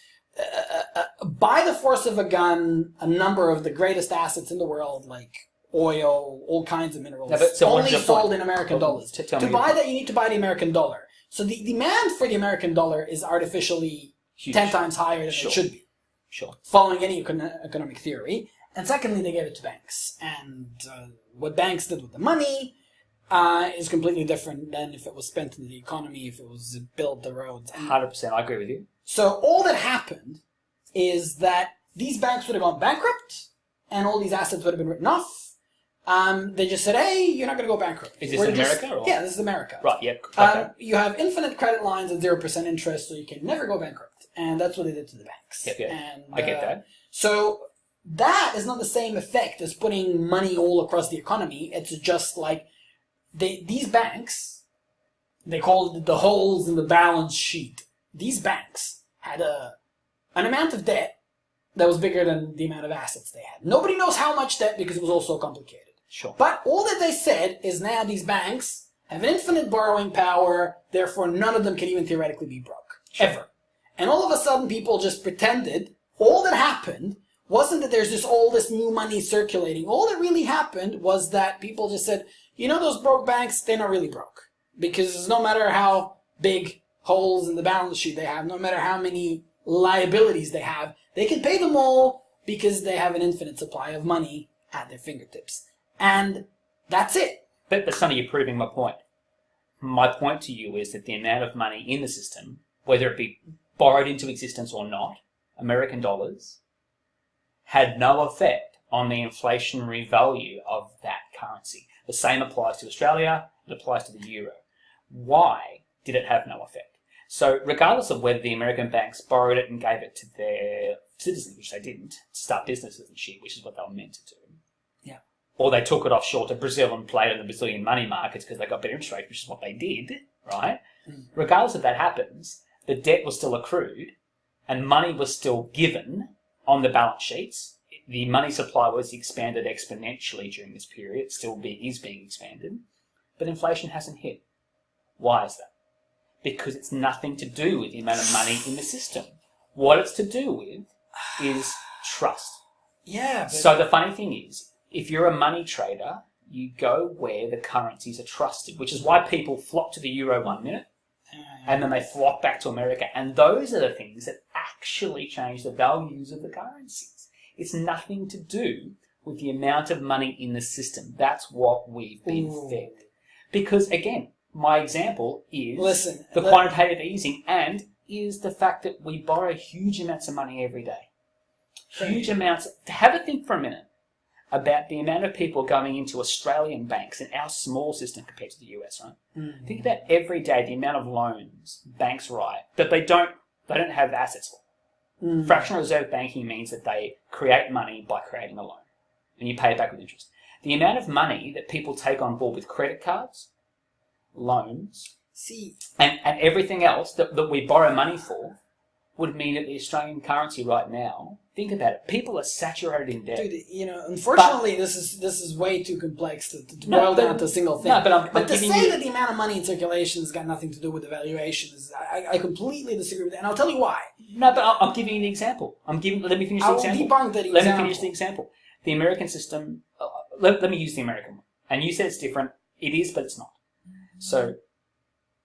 by the force of a gun, a number of the greatest assets in the world, like oil, all kinds of minerals, only sold in American dollars. To buy that, you need to buy the American dollar. So the demand for the American dollar is artificially huge. 10 times higher than it should be. Sure. Following any economic theory. And secondly, they gave it to banks. And what banks did with the money is completely different than if it was spent in the economy, if it was built the roads. 100%, I agree with you. So all that happened is that these banks would have gone bankrupt and all these assets would have been written off. They just said, hey, you're not going to go bankrupt. Is this America? Yeah, this is America. Right, yep. Okay. You have infinite credit lines at 0% interest, so you can never go bankrupt. And that's what they did to the banks. Yep. And, I get that. So that is not the same effect as putting money all across the economy. It's just like these banks, they call it the holes in the balance sheet. These banks had an amount of debt that was bigger than the amount of assets they had. Nobody knows how much debt because it was all so complicated. Sure. But all that they said is now these banks have an infinite borrowing power, therefore none of them can even theoretically be broke. Sure. Ever. And all of a sudden people just pretended all that happened wasn't that there's all this new money circulating. All that really happened was that people just said, you know those broke banks, they're not really broke. Because no matter how big holes in the balance sheet they have, no matter how many liabilities they have, they can pay them all because they have an infinite supply of money at their fingertips. And that's it. But Sonny, you're proving my point. My point to you is that the amount of money in the system, whether it be borrowed into existence or not, American dollars, had no effect on the inflationary value of that currency. The same applies to Australia, it applies to the euro. Why did it have no effect? So regardless of whether the American banks borrowed it and gave it to their citizens, which they didn't, to start businesses and shit, which is what they were meant to do. Yeah. Or they took it offshore to Brazil and played in the Brazilian money markets because they got better interest rates, which is what they did, right? Mm. Regardless if that happens, the debt was still accrued and money was still given on the balance sheets. The money supply was expanded exponentially during this period. It still is being expanded. But inflation hasn't hit. Why is that? Because it's nothing to do with the amount of money in the system. What it's to do with is trust. Yeah. So the funny thing is, if you're a money trader, you go where the currencies are trusted, which is why people flock to the euro 1 minute, and then they flock back to America. And those are the things that actually change the values of the currencies. It's nothing to do with the amount of money in the system. That's what we've been fed. Because, again, my example is the quantitative easing and is the fact that we borrow huge amounts of money every day. Huge amounts. Have a think for a minute. about the amount of people going into Australian banks in our small system compared to the US, right? Mm. Think about every day the amount of loans banks write that they don't have assets for. Mm. Fractional reserve banking means that they create money by creating a loan, and you pay it back with interest. The amount of money that people take on board with credit cards, loans, and everything else that we borrow money for would mean that the Australian currency right now, think about it, people are saturated in debt. Dude, unfortunately, this is way too complex to boil down to a single thing. No, but to say that the amount of money in circulation has got nothing to do with the valuation is, I completely disagree with that, and I'll tell you why. No, but I'm giving you an example. Let me finish the example. I will debunk that example. Let me finish the example. The American system, let me use the American one. And you said it's different. It is, but it's not. So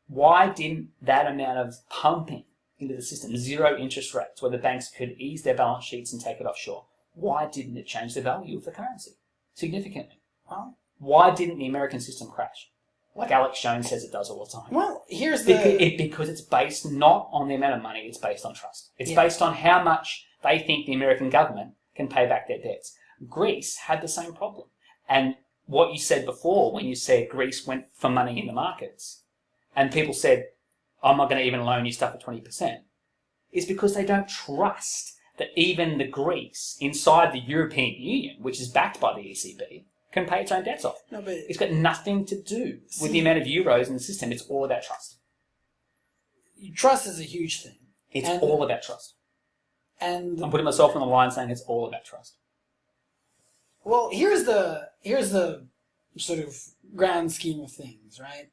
why didn't that amount of pumping into the system, zero interest rates, where the banks could ease their balance sheets and take it offshore, why didn't it change the value of the currency significantly? Well, why didn't the American system crash? Like Alex Jones says it does all the time. Well, here's because it's based not on the amount of money, it's based on trust. It's based on how much they think the American government can pay back their debts. Greece had the same problem. And what you said before, when you said Greece went for money in the markets, and people said, I'm not going to even loan you stuff at 20%, is because they don't trust that even the Greece inside the European Union, which is backed by the ECB, can pay its own debts off. No, but it's got nothing to do with the amount of euros in the system. It's all about trust. Trust is a huge thing. It's all about trust. And I'm putting myself on the line saying it's all about trust. Well, here's the sort of grand scheme of things, right?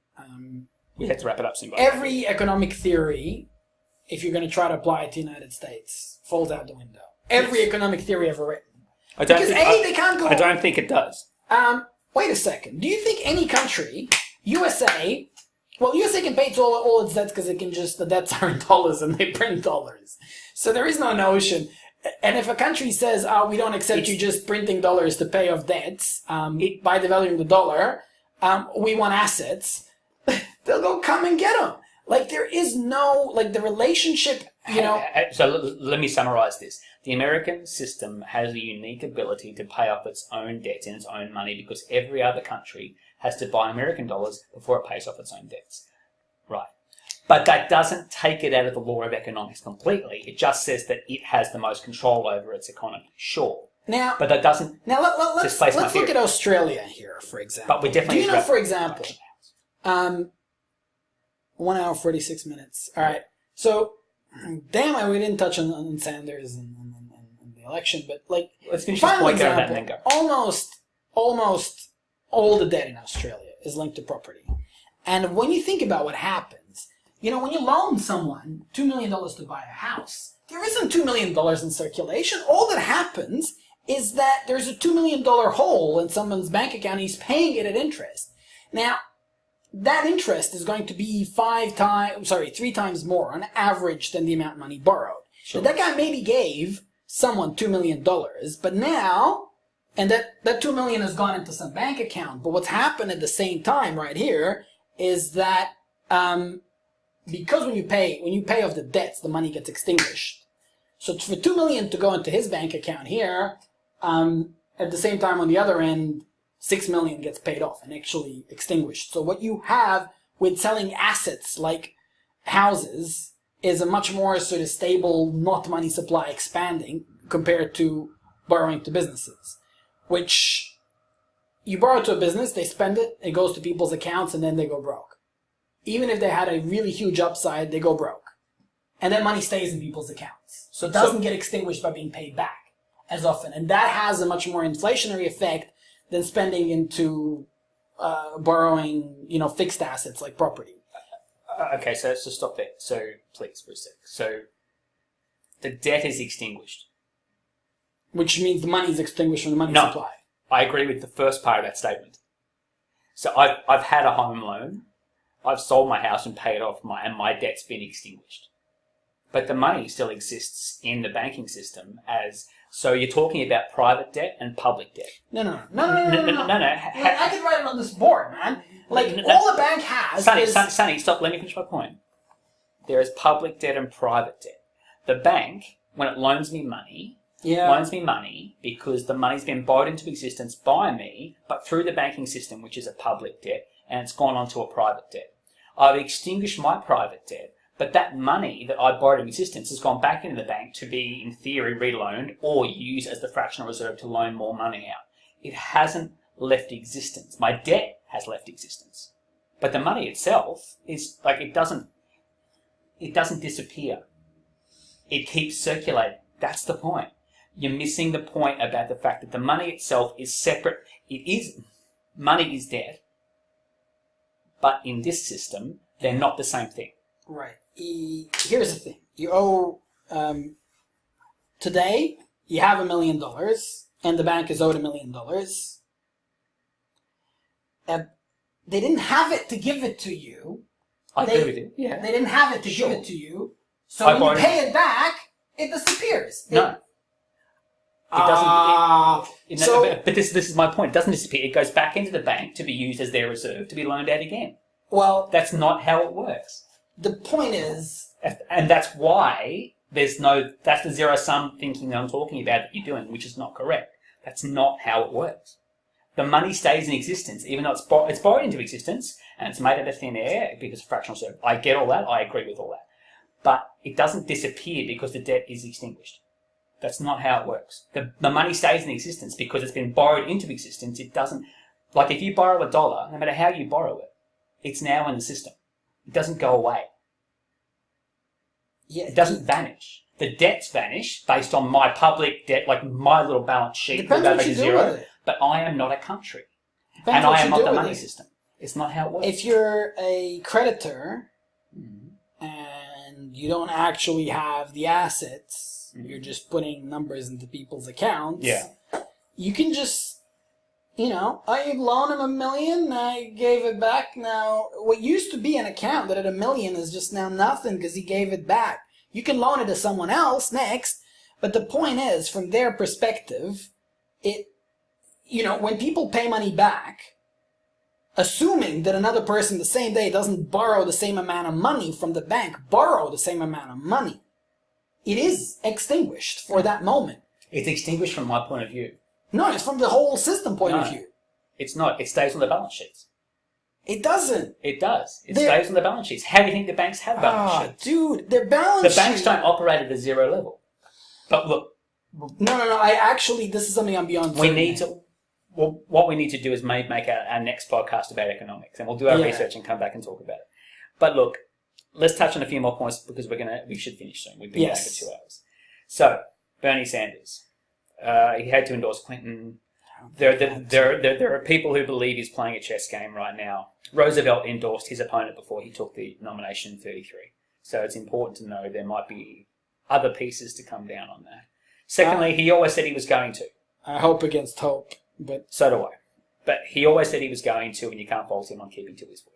We have to wrap it up soon. Every economic theory, if you're going to try to apply it to the United States, falls out the window. Every economic theory ever written. They can't go. I don't think it does. Wait a second. Do you think any country, USA can pay all its debts because the debts are in dollars and they print dollars. So there is no notion. And if a country says, we don't accept you just printing dollars to pay off debts by devaluing the dollar, we want assets, they'll go come and get them. Like, there is no, the relationship, So let me summarize this. The American system has a unique ability to pay off its own debts in its own money because every other country has to buy American dollars before it pays off its own debts. Right. But that doesn't take it out of the law of economics completely. It just says that it has the most control over its economy. Sure. Now, but that doesn't. Now let's look at Australia here, for example. But we definitely. Do you know, for example, 1 hour 46 minutes. All right. So, damn, we didn't touch on Sanders and the election, but let's finish this point and then go. Almost all the debt in Australia is linked to property, and when you think about what happens. When you loan someone $2 million to buy a house, there isn't $2 million in circulation. All that happens is that there's a $2 million hole in someone's bank account and he's paying it at interest. Now, that interest is going to be 3 times more on average than the amount of money borrowed. Sure. That guy maybe gave someone $2 million, but now, and that $2 million has gone into some bank account, but what's happened at the same time right here is that because when you pay off the debts, the money gets extinguished. So for $2 million to go into his bank account here, at the same time on the other end, $6 million gets paid off and actually extinguished. So what you have with selling assets like houses is a much more sort of stable, not money supply expanding compared to borrowing to businesses, which you borrow to a business, they spend it, it goes to people's accounts, and then they go broke. Even if they had a really huge upside, they go broke. And that money stays in people's accounts. So it doesn't get extinguished by being paid back as often. And that has a much more inflationary effect than spending into borrowing, fixed assets like property. Okay, so stop there. So, please, for a sec. So, the debt is extinguished. Which means the money is extinguished from the money supply. I agree with the first part of that statement. So, I've had a home loan. I've sold my house and paid off and my debt's been extinguished. But the money still exists in the banking system so you're talking about private debt and public debt. No. I could write it on this board, man. All a bank has Sonny, stop, let me finish my point. There is public debt and private debt. The bank, when it loans me money, loans me money because the money's been borrowed into existence by me, but through the banking system, which is a public debt, and it's gone on to a private debt. I've extinguished my private debt, but that money that I borrowed in existence has gone back into the bank to be, in theory, reloaned or used as the fractional reserve to loan more money out. It hasn't left existence. My debt has left existence. But the money itself is like, it doesn't disappear. It keeps circulating. That's the point. You're missing the point about the fact that the money itself is separate. Money is debt. But in this system, they're not the same thing. Right. Here's the thing. You owe, today, you have $1 million, and the bank is owed $1 million. They didn't have it to give it to you. I agree with you. Yeah. They didn't have it to give it to you. So when you pay it back, it disappears. No. It doesn't. But this is my point. It doesn't disappear. It goes back into the bank to be used as their reserve to be loaned out again. Well, that's not how it works. The point is, and that's why that's the zero sum thinking that I'm talking about that you're doing, which is not correct. That's not how it works. The money stays in existence, even though it's borrowed into existence and it's made out of thin air because of fractional reserve. I get all that. I agree with all that. But it doesn't disappear because the debt is extinguished. That's not how it works. The money stays in existence because it's been borrowed into existence. It doesn't, like if you borrow $1, no matter how you borrow it, it's now in the system. It doesn't go away. Yeah, it doesn't vanish. The debts vanish based on my public debt, like my little balance sheet. Depends what you do with it. But I am not a country. And I am not the money system. It's not how it works. If you're a creditor and you don't actually have the assets, you're just putting numbers into people's accounts, you can just, I loaned him $1 million, I gave it back. Now, what used to be an account that had $1 million is just now nothing because he gave it back. You can loan it to someone else next, but the point is, from their perspective, when people pay money back, assuming that another person the same day doesn't borrow the same amount of money from the bank, borrow the same amount of money, it is extinguished for that moment. It's extinguished from my point of view. No, it's from the whole system point of view. It's not. It stays on the balance sheets. It doesn't. It does. It stays on the balance sheets. How do you think the banks have balance sheets? Dude, their balance sheets... The banks don't operate at a zero level. But look... No. This is something I'm beyond... What we need to do is make our next podcast about economics, and we'll do our research and come back and talk about it. But look, let's touch on a few more points because we should finish soon. We've been back for 2 hours. So, Bernie Sanders. He had to endorse Clinton. There are people who believe he's playing a chess game right now. Roosevelt endorsed his opponent before he took the nomination in 1933. So it's important to know there might be other pieces to come down on that. Secondly, he always said he was going to. I hope against hope, but... So do I. But he always said he was going to, and you can't fault him on keeping to his word.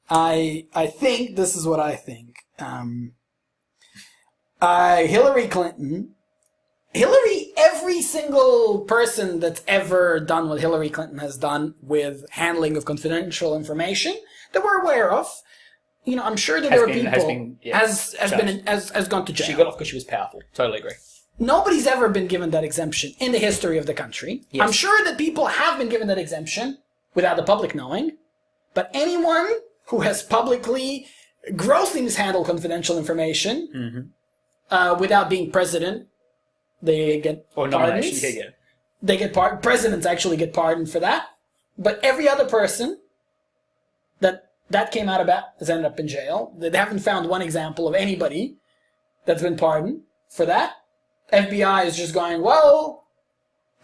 I think, this is what I think. Hillary Clinton... every single person that's ever done what Hillary Clinton has done with handling of confidential information that we're aware of, I'm sure that there are people has gone to jail. She got off because she was powerful. Totally agree. Nobody's ever been given that exemption in the history of the country. Yes. I'm sure that people have been given that exemption without the public knowing, but anyone who has publicly grossly mishandled confidential information without being president, they get pardons. They get pardoned. Presidents actually get pardoned for that. But every other person that came out about has ended up in jail. They haven't found one example of anybody that's been pardoned for that. FBI is just going, well,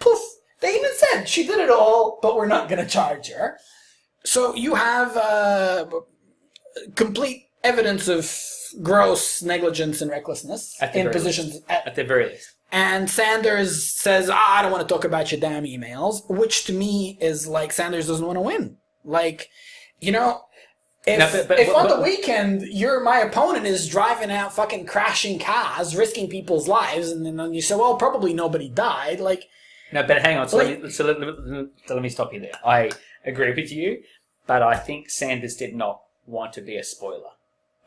poof. They even said she did it all, but we're not going to charge her. So you have complete evidence of gross negligence and recklessness in positions. At the very least. And Sanders says, I don't want to talk about your damn emails, which to me is like Sanders doesn't want to win. Like, if on the weekend my opponent is driving out fucking crashing cars, risking people's lives, and then you say, well, probably nobody died. Like, no, but hang on. So let me stop you there. I agree with you, but I think Sanders did not want to be a spoiler.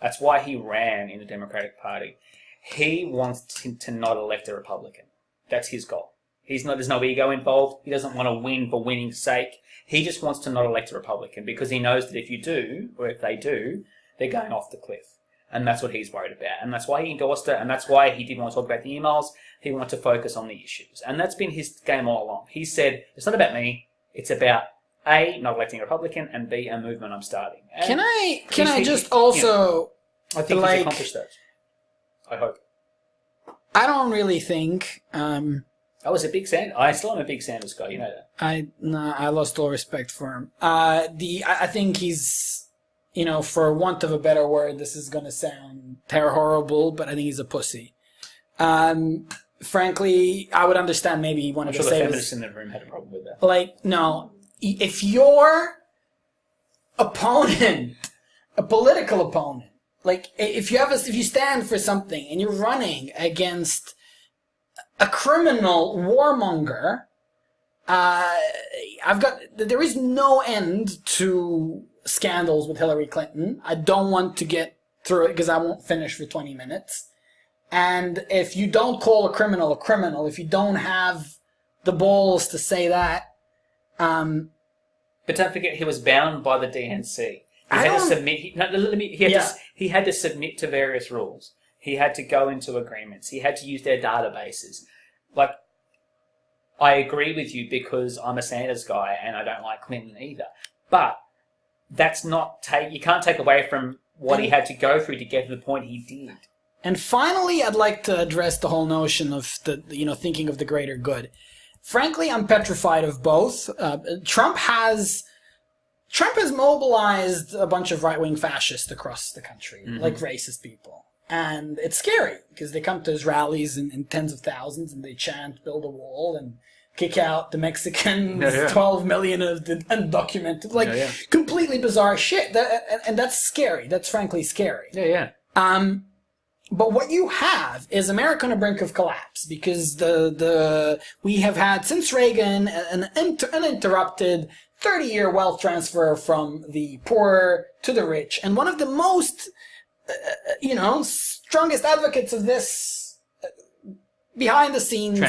That's why he ran in the Democratic Party. He wants to not elect a Republican. That's his goal. There's no ego involved. He doesn't want to win for winning's sake. He just wants to not elect a Republican because he knows that if you do, or if they do, they're going off the cliff. And that's what he's worried about. And that's why he endorsed it. And that's why he didn't want to talk about the emails. He wanted to focus on the issues. And that's been his game all along. He said, it's not about me. It's about A, not electing a Republican, and B, a movement I'm starting. And can I just also... I think he's accomplished that. I hope. I don't really think... I was a big Sanders. I still am a big Sanders guy. You know that. I lost all respect for him. I think he's, for want of a better word, this is going to sound horrible, but I think he's a pussy. Frankly, I would understand maybe he wanted to say... I'm sure the feminists in the room had a problem with that. Like, no. If your opponent, a political opponent, like, if you stand for something and you're running against a criminal warmonger, there is no end to scandals with Hillary Clinton. I don't want to get through it because I won't finish for 20 minutes. And if you don't call a criminal, if you don't have the balls to say that, but don't forget, he was bound by the DNC. He had to submit to various rules. He had to go into agreements. He had to use their databases. Like, I agree with you because I'm a Sanders guy and I don't like Clinton either. But that's not you can't take away from what he had to go through to get to the point he did. And finally, I'd like to address the whole notion of thinking of the greater good. Frankly, I'm petrified of both. Trump has mobilized a bunch of right-wing fascists across the country, like racist people. And it's scary because they come to his rallies in tens of thousands and they chant, build a wall and kick out the Mexicans, 12 million of the undocumented, completely bizarre shit. And that's scary. That's frankly scary. Yeah. But what you have is America on the brink of collapse because we have had since Reagan an uninterrupted 30-year wealth transfer from the poor to the rich. And one of the most strongest advocates of this behind the scenes,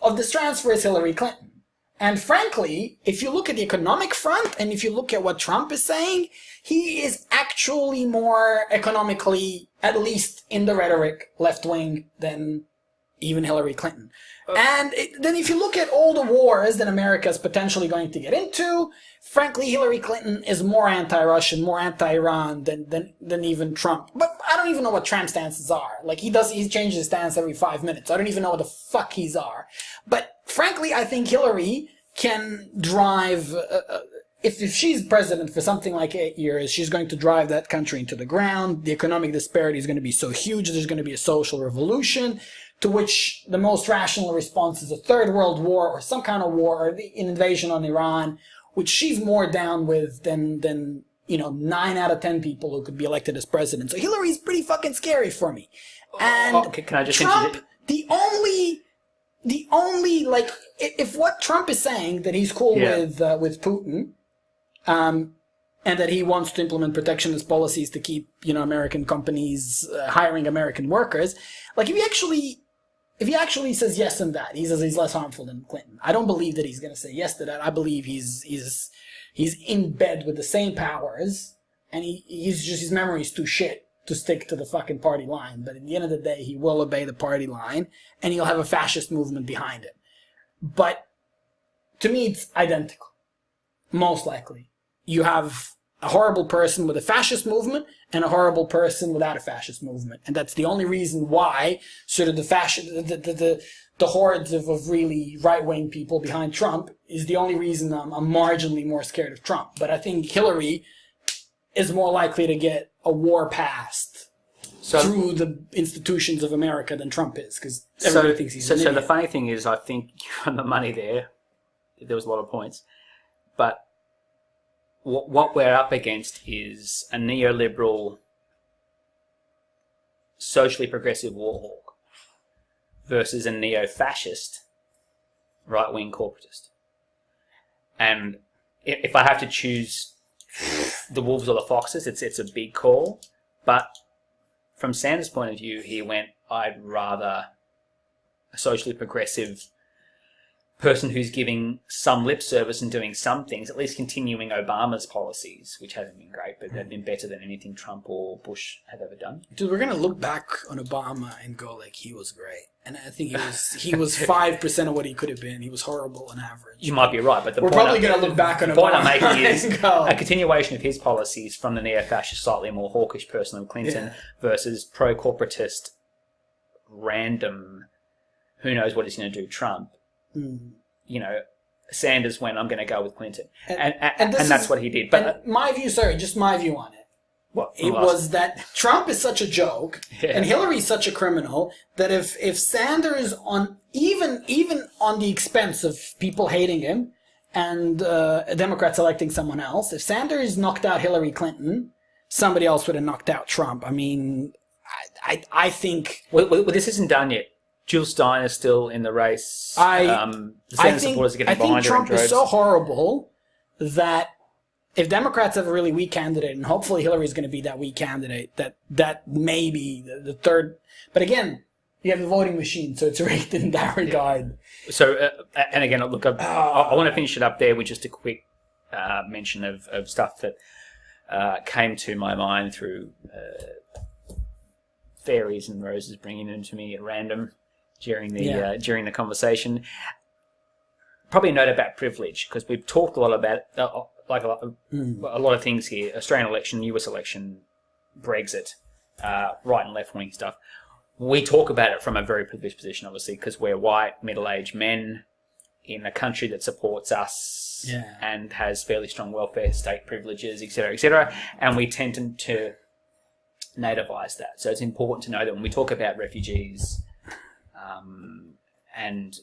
of this transfer is Hillary Clinton. And frankly, if you look at the economic front and if you look at what Trump is saying, he is actually more economically, at least in the rhetoric, left-wing than even Hillary Clinton. And then if you look at all the wars that America is potentially going to get into, frankly, Hillary Clinton is more anti-Russian, more anti-Iran than even Trump. But I don't even know what Trump's stances are. Like, he changes his stance every 5 minutes. I don't even know what the fuck he's are. But frankly, I think Hillary can drive... If she's president for something like 8 years, she's going to drive that country into the ground. The economic disparity is going to be so huge, there's going to be a social revolution, to which the most rational response is a third world war or some kind of war or an invasion on Iran, which she's more down with than 9 out of 10 people who could be elected as president. So Hillary's pretty fucking scary for me. And can I just Trump, the only if what Trump is saying that he's cool with Putin, and that he wants to implement protectionist policies to keep, American companies hiring American workers. Like, if he actually says yes in that, he says he's less harmful than Clinton. I don't believe that he's going to say yes to that. I believe he's in bed with the same powers, and his memory's too shit to stick to the fucking party line. But at the end of the day, he will obey the party line, and he'll have a fascist movement behind it. But to me, it's identical. Most likely. You have a horrible person with a fascist movement and a horrible person without a fascist movement. And that's the only reason why sort of the hordes of really right-wing people behind Trump is the only reason I'm marginally more scared of Trump. But I think Hillary is more likely to get a war passed through the institutions of America than Trump is, because everybody thinks he's an idiot. So the funny thing is, I think you're on the money there. There was a lot of points. But what we're up against is a neoliberal, socially progressive warhawk versus a neo-fascist right-wing corporatist. And if I have to choose the wolves or the foxes, it's a big call. But from Sanders' point of view, he went, I'd rather a socially progressive person who's giving some lip service and doing some things, at least continuing Obama's policies, which hasn't been great, but they've been better than anything Trump or Bush have ever done. Dude, we're going to look back on Obama and go like, he was great. And I think he was 5% of what he could have been. He was horrible on average. You might be right, but we're probably going to look back on Obama. The point I'm making is a continuation of his policies from the neo-fascist, slightly more hawkish person of Clinton versus pro-corporatist, random, who knows what he's going to do, Trump. You know, Sanders went, I'm going to go with Clinton. And that's what he did. But my view, just my view on it. It was that Trump is such a joke and Hillary's such a criminal that if Sanders, on even on the expense of people hating him and Democrats electing someone else, if Sanders knocked out Hillary Clinton, somebody else would have knocked out Trump. I mean, I think... Well, this isn't done yet. Jill Stein is still in the race. The Senate supporters are getting behind her. I think Trump is so horrible that if Democrats have a really weak candidate, and hopefully Hillary's going to be that weak candidate, that may be the third. But again, you have the voting machine, so it's rigged in that regard. So, and again, look, I want to finish it up there with just a quick mention of stuff that came to my mind through fairies and roses bringing them to me at random during the conversation. Probably a note about privilege, because we've talked a lot about a lot of things here: Australian election, US election, Brexit, right and left wing stuff. We talk about it from a very privileged position, obviously, because we're white, middle-aged men in a country that supports us and has fairly strong welfare state privileges, etc., and we tend to nativize that. So it's important to know that when we talk about refugees and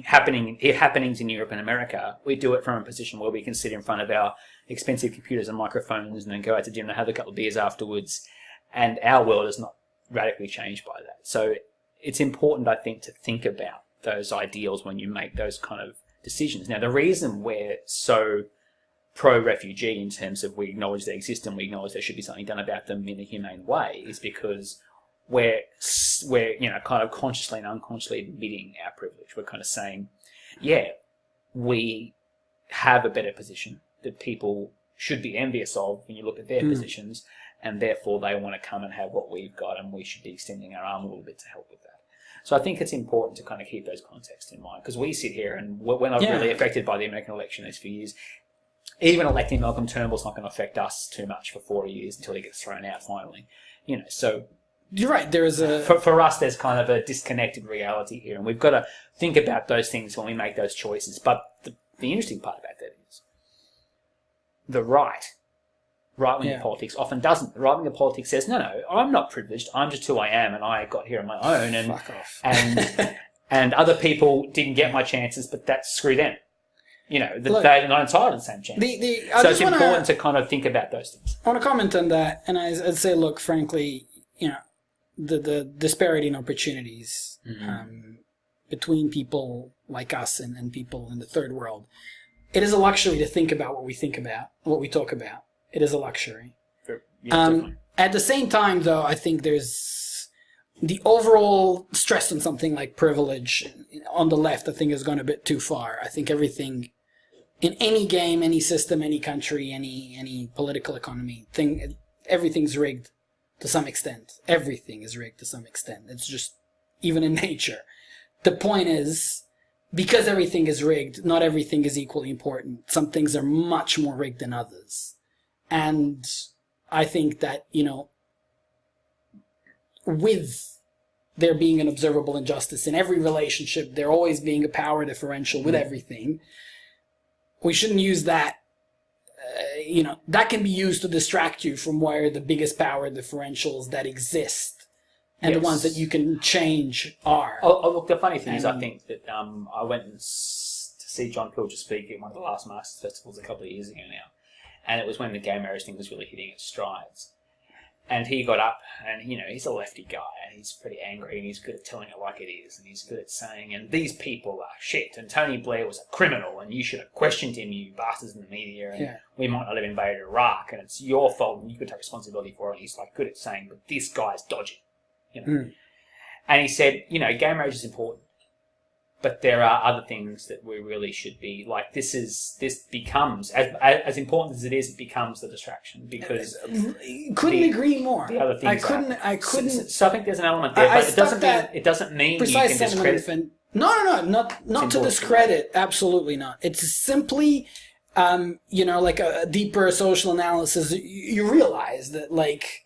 happenings in Europe and America, we do it from a position where we can sit in front of our expensive computers and microphones and then go out to dinner, have a couple of beers afterwards, and our world is not radically changed by that. So it's important, I think, to think about those ideals when you make those kind of decisions. Now, the reason we're so pro-refugee in terms of we acknowledge they exist and we acknowledge there should be something done about them in a humane way is because we're kind of consciously and unconsciously admitting our privilege. We're kind of saying, we have a better position that people should be envious of when you look at their positions, and therefore they want to come and have what we've got, and we should be extending our arm a little bit to help with that. So I think it's important to kind of keep those contexts in mind, because we sit here and we're not really affected by the American election these few years. Even electing Malcolm Turnbull's not going to affect us too much for 4 years until he gets thrown out finally. So you're right. There is for us, there's kind of a disconnected reality here, and we've got to think about those things when we make those choices. But the interesting part about that is the right-wing politics often doesn't. The right-wing politics says, no, I'm not privileged. I'm just who I am, and I got here on my own. And fuck off. and other people didn't get my chances, but that's screw them. They're not entitled to the same chance. So it's important to kind of think about those things. I want to comment on that, and I'd say, look, frankly, the disparity in opportunities between people like us and people in the third world, it is a luxury to think about what we think about, what we talk about. It is a luxury. At the same time, though, I think there's the overall stress on something like privilege on the left, I think, has gone a bit too far. I think everything in any game, any system, any country, any political economy, everything's rigged to some extent. Everything is rigged to some extent. It's just, even in nature. The point is, because everything is rigged, not everything is equally important. Some things are much more rigged than others. And I think that, with there being an observable injustice in every relationship, there always being a power differential with everything, we shouldn't use that. That can be used to distract you from where the biggest power differentials that exist and the ones that you can change are. Oh, look, the funny thing is, I think that I went to see John Pilger speak at one of the last Masters festivals a couple of years ago now, and it was when the gay marriage thing was really hitting its strides. And he got up, and, he's a lefty guy, and he's pretty angry, and he's good at telling it like it is, and he's good at saying, and these people are shit, and Tony Blair was a criminal, and you should have questioned him, you bastards in the media, and we might not have invaded Iraq, and it's your fault, and you could take responsibility for it. And he's, good at saying, but this guy's dodgy, And he said, gay marriage is important, But there are other things that we really should be like. This becomes as important as it is. It becomes the distraction because couldn't agree more. The other things I couldn't. So I think there's an element there, but it doesn't mean you can discredit. No, not to discredit. Absolutely not. It's simply, like a deeper social analysis. You realize that, like,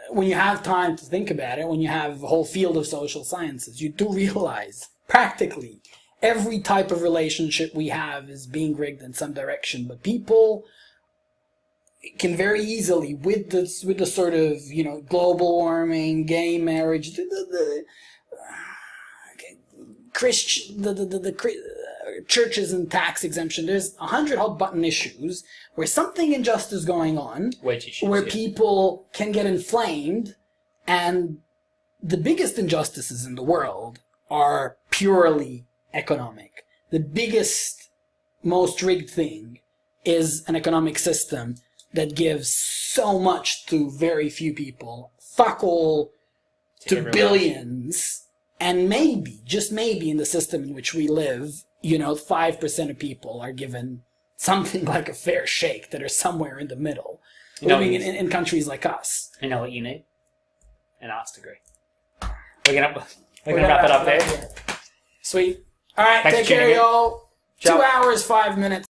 when you have time to think about it, when you have a whole field of social sciences, you do realize practically every type of relationship we have is being rigged in some direction. But people can very easily, with the sort of, global warming, gay marriage, the churches and tax exemption, there's 100 hot button issues where something unjust is going on, where people can get inflamed, and the biggest injustices in the world are purely economic. The biggest, most rigged thing is an economic system that gives so much to very few people, fuck all to billions, and maybe, just maybe in the system in which we live, 5% of people are given something like a fair shake that are somewhere in the middle, living in countries like us. You know what you need? An arts degree. We're gonna wrap it up there. Sweet. All right, take care, y'all. 2 hours, 5 minutes.